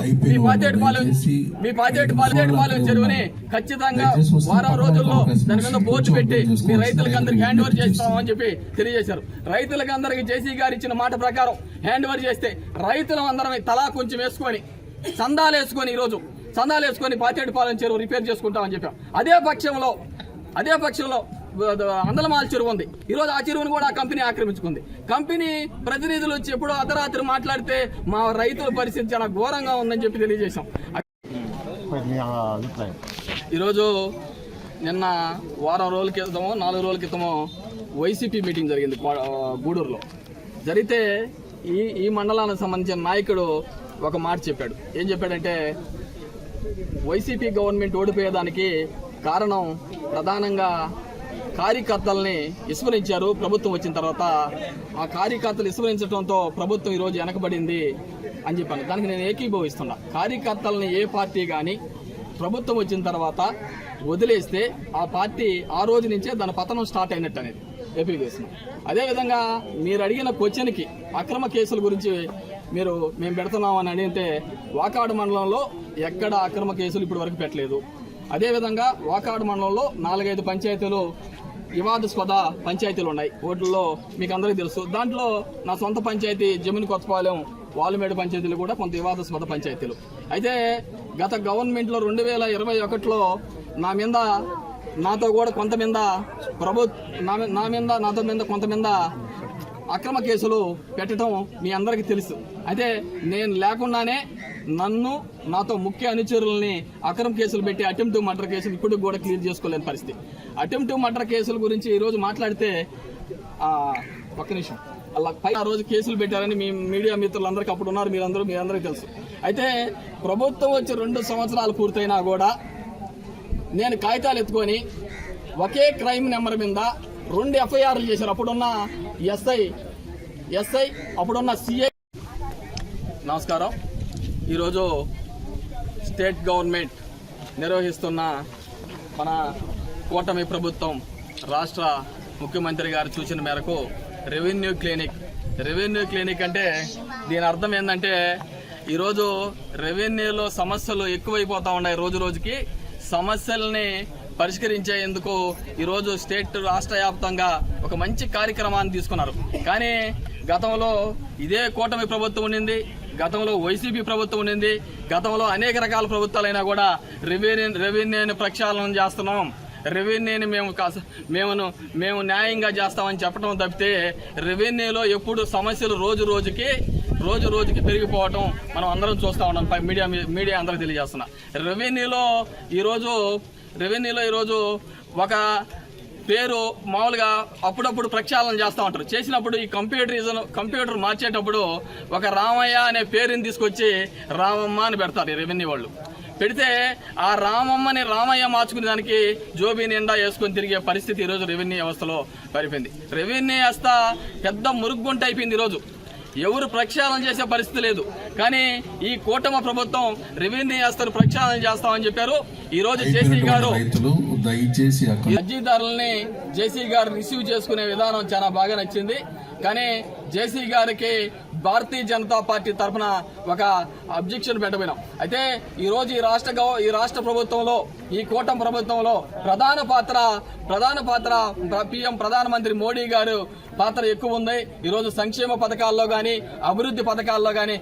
మీ పాతేటిపాలెం చెరువుని ఖచ్చితంగా వారం రోజుల్లో దాని కింద బోర్డు పెట్టి మీ రైతులకు అందరికి హ్యాండ్ ఓవర్ చేస్తామని చెప్పి తెలియజేశారు. రైతులకు అందరికి జేసీ గారు ఇచ్చిన మాట ప్రకారం హ్యాండ్ ఓవర్ చేస్తే రైతులు అందరం తలా కొంచెం వేసుకొని చందాలు వేసుకొని పాతేటిపాలెం చెరువు రిపేర్ చేసుకుంటామని చెప్పాం. అదే పక్షంలో అందలమాల చెరువు ఉంది. ఈరోజు ఆ చెరువును కూడా కంపెనీ ఆక్రమించుకుంది. కంపెనీ ప్రతినిధులు వచ్చి ఎప్పుడో అర్ధరాత్రి మాట్లాడితే మా రైతుల పరిస్థితి చాలా ఘోరంగా ఉందని చెప్పి తెలియజేశాం. ఈరోజు నిన్న 4 రోజుల క్రితమో వైసీపీ మీటింగ్ జరిగింది గూడూరులో. జరిగితే ఈ మండలానికి సంబంధించిన నాయకుడు ఒక మాట చెప్పాడు. ఏం చెప్పాడంటే వైసీపీ గవర్నమెంట్ ఓడిపోయేదానికి కారణం ప్రధానంగా కార్యకర్తల్ని విస్మరించారు. ప్రభుత్వం వచ్చిన తర్వాత ఆ కార్యకర్తలు విస్మరించడంతో ప్రభుత్వం ఈరోజు వెనకబడింది అని చెప్పాను. దానికి నేను ఏకీభవిస్తున్నా. కార్యకర్తల్ని ఏ పార్టీ కానీ ప్రభుత్వం వచ్చిన తర్వాత వదిలేస్తే ఆ పార్టీ ఆ రోజు నుంచే దాని పతనం స్టార్ట్ అయినట్టు అనేది ఏకీభవిస్తున్నాం. అదేవిధంగా మీరు అడిగిన క్వశ్చన్కి అక్రమ కేసుల గురించి మేము పెడుతున్నామని అడిగితే వాకాడు మండలంలో ఎక్కడ అక్రమ కేసులు ఇప్పటి వరకు పెట్టలేదు. అదేవిధంగా వాకాడు మండలంలో 4-5 పంచాయతీలు వివాదాస్పద పంచాయతీలు ఉన్నాయి. ఓట్లలో మీకు అందరికీ తెలుసు. దాంట్లో నా సొంత పంచాయతీ జమిని కొత్తపాలెం, వాలుమేడు పంచాయతీలు కూడా కొంత వివాదాస్పద పంచాయతీలు. అయితే గత గవర్నమెంట్లో 2021లో నాతో కూడా కొంత అక్రమ కేసులు పెట్టడం మీ అందరికీ తెలుసు. అయితే నేను లేకుండానే నాతో ముఖ్య అనుచరులని అక్రమ కేసులు పెట్టి అటెంప్ట్ మర్డర్ కేసులు ఇప్పుడు కూడా క్లియర్ చేసుకోలేని పరిస్థితి. అటెంప్ట్ మర్డర్ కేసుల గురించి ఈరోజు మాట్లాడితే ఒక్క నిమిషం అలా ఆ రోజు కేసులు పెట్టారని మీ మీడియా మిత్రులందరికీ అప్పుడు ఉన్నారు, మీ అందరికీ తెలుసు. అయితే ప్రభుత్వం వచ్చి 2 సంవత్సరాలు పూర్తయినా కూడా నేను కాగితాలు ఎత్తుకొని ఒకే క్రైమ్ నెంబర్ మీద 2 ఎఫ్ఐఆర్లు చేశారు. అప్పుడున్న ఎస్ఐ అప్పుడున్న సిఐ. నమస్కారం. ఈరోజు స్టేట్ గవర్నమెంట్ నిర్వహిస్తున్న మన కూటమి ప్రభుత్వం రాష్ట్ర ముఖ్యమంత్రి గారి సూచన మేరకు రెవెన్యూ క్లినిక్ అంటే దీని అర్థం ఏంటంటే ఈరోజు రెవెన్యూలో సమస్యలు ఎక్కువైపోతూ ఉన్నాయి. రోజుకి సమస్యల్ని పరిష్కరించేందుకు ఈరోజు రాష్ట్ర వ్యాప్తంగా ఒక మంచి కార్యక్రమాన్ని తీసుకున్నారు. కానీ గతంలో ఇదే కూటమి ప్రభుత్వం ఉండింది, గతంలో వైసీపీ ప్రభుత్వం ఉండింది, గతంలో అనేక రకాల ప్రభుత్వాలైనా కూడా రెవెన్యూని ప్రక్షాళన చేస్తున్నాం, రెవెన్యూని మేము న్యాయంగా చేస్తామని చెప్పడం తప్పితే రెవెన్యూలో ఎప్పుడు సమస్యలు రోజుకి పెరిగిపోవటం మనం అందరం చూస్తూ ఉన్నాం. మీడియా అందరికి తెలియజేస్తున్నా. రెవెన్యూలో ఈరోజు ఒక పేరు మామూలుగా అప్పుడప్పుడు ప్రక్షాళన చేస్తూ ఉంటారు. చేసినప్పుడు ఈ కంప్యూటర్ మార్చేటప్పుడు ఒక రామయ్య అనే పేరుని తీసుకొచ్చి రామమ్మ అని పెడతారు ఈ రెవెన్యూ వాళ్ళు. పెడితే ఆ రామమ్మని రామయ్య మార్చుకునే దానికి జోబీ నిండా వేసుకొని తిరిగే పరిస్థితి ఈరోజు రెవెన్యూ వ్యవస్థలో పరిపోయింది. రెవెన్యూ వ్యవస్థ పెద్ద మురుగుంట అయిపోయింది. ఈరోజు ఎవరు ప్రక్షాళన చేసే పరిస్థితి లేదు. కానీ ఈ కూటమి ప్రభుత్వం రెవెన్యూ వ్యవస్థను ప్రక్షాళన చేస్తామని చెప్పారు. ఈ రోజు జేసీ గారు అర్జీదారులని రిసీవ్ చేసుకునే విధానం చాలా బాగా నచ్చింది. కానీ జేసీ గారికి భారతీయ జనతా పార్టీ తరఫున ఒక అబ్జెక్షన్ పెట్టబోయినాం. అయితే ఈ రోజు ఈ రాష్ట్ర ప్రభుత్వంలో, ఈ కూటమి ప్రభుత్వంలో ప్రధాన పాత్ర ప్రధానమంత్రి మోడీ గారు పాత్ర ఎక్కువ ఉంది. ఈరోజు సంక్షేమ పథకాల్లో కానీ అభివృద్ధి పథకాల్లో కానీ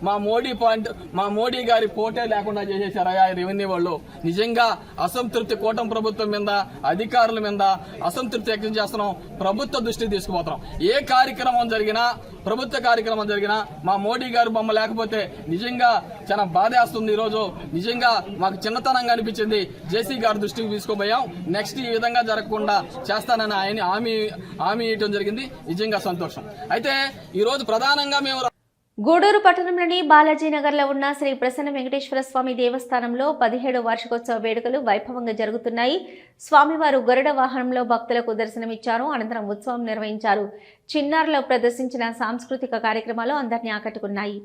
మా మోడీ గారి పోటే లేకుండా చేసేసారయ్యా రెవెన్యూ వాళ్ళు. నిజంగా అసంతృప్తి కూటమి ప్రభుత్వం మీద, అధికారుల మీద అసంతృప్తి వ్యక్తం చేస్తున్నాం. ప్రభుత్వ దృష్టికి తీసుకుపోతున్నాం. ఏ కార్యక్రమం జరిగినా, ప్రభుత్వ కార్యక్రమం జరిగినా మా మోడీ గారి బొమ్మ లేకపోతే నిజంగా చాలా బాధేస్తుంది. ఈరోజు నిజంగా మాకు చిన్నతనంగా అనిపించింది. జేసీ గారి దృష్టికి తీసుకోబోయాం. నెక్స్ట్ ఈ విధంగా జరగకుండా చేస్తానని ఆయన హామీ ఇవ్వడం జరిగింది. నిజంగా సంతోషం. అయితే ఈరోజు ప్రధానంగా మేము గూడూరు పట్టణంలోని బాలాజీనగర్లో ఉన్న శ్రీ ప్రసన్న వెంకటేశ్వర స్వామి దేవస్థానంలో 17వ వార్షికోత్సవ వేడుకలు వైభవంగా జరుగుతున్నాయి. స్వామివారు గరుడ వాహనంలో భక్తులకు దర్శనమిచ్చారు. అనంతరం ఉత్సవం నిర్వహించారు. చిన్నారులో ప్రదర్శించిన సాంస్కృతిక కార్యక్రమాలు అందరినీ ఆకట్టుకున్నాయి.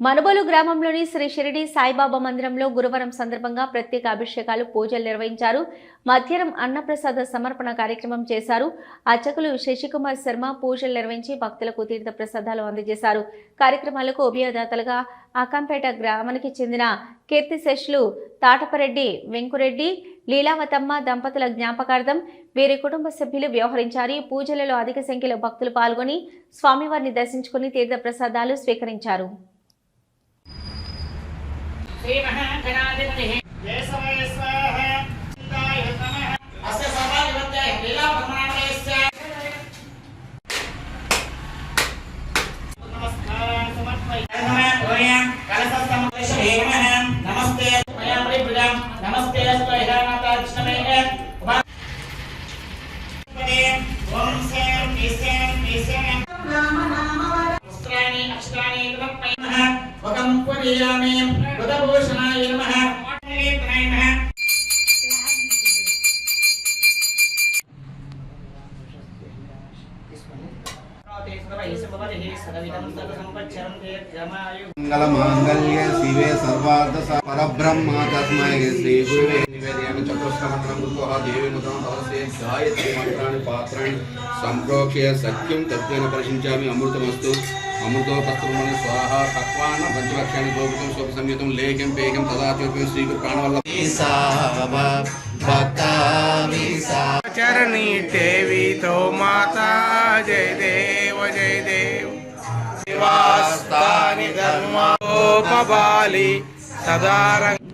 మనుబోలు గ్రామంలోని శ్రీ షిరిడి సాయిబాబా మందిరంలో గురువారం సందర్భంగా ప్రత్యేక అభిషేకాలు పూజలు నిర్వహించారు. మధ్యాహ్నం అన్నప్రసాద సమర్పణ కార్యక్రమం చేశారు. అర్చకులు శశికుమార్ శర్మ పూజలు నిర్వహించి భక్తులకు తీర్థ ప్రసాదాలు అందజేశారు. కార్యక్రమాలకు ఉభయదాతలుగా అకంపేట గ్రామానికి చెందిన కీర్తిశేషులు తాటపరెడ్డి వెంకురెడ్డి లీలావతమ్మ దంపతుల జ్ఞాపకార్థం వీరి కుటుంబ సభ్యులు వ్యవహరించారు. పూజలలో అధిక సంఖ్యలో భక్తులు పాల్గొని స్వామివారిని దర్శించుకుని తీర్థ ప్రసాదాలు స్వీకరించారు. మంగళమాంగళ్య శివే సర్వార్థ పరబ్రహ్మ తస్మై శ్రీ గురువే నివేదయామి చతుష్కమంత్రం గురుః దేవి ముద్రం భవసే గాయత్రి మంత్రాన్ని పాత్రాన్ని సంప్రోక్ష్య సత్యం తత్వేన పరిశించామి అమృతమస్తు అమృతోపస్త్రమని స్వాహ పక్వాన పంచభక్షాన్ని గోపుతం శోభ సంయుతం లేఖ్యం పేహ్యం తదాచోప్యం శ్రీగురు ప్రాణవల్ల चरणी देवी तो माता जय देव देवास्तानि धर्मोपबाली सदारंग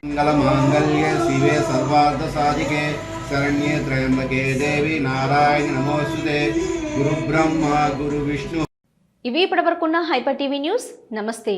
మంగళమాంగళ్య శివే సర్వార్థ సాధికే శరణ్యే త్రయంబకే దేవి నారాయణ నమోస్తుతే గురు బ్రహ్మ గురు విష్ణు. ఇవి ఇప్పటివరకున్న హైపర్ టీవీ న్యూస్. నమస్తే.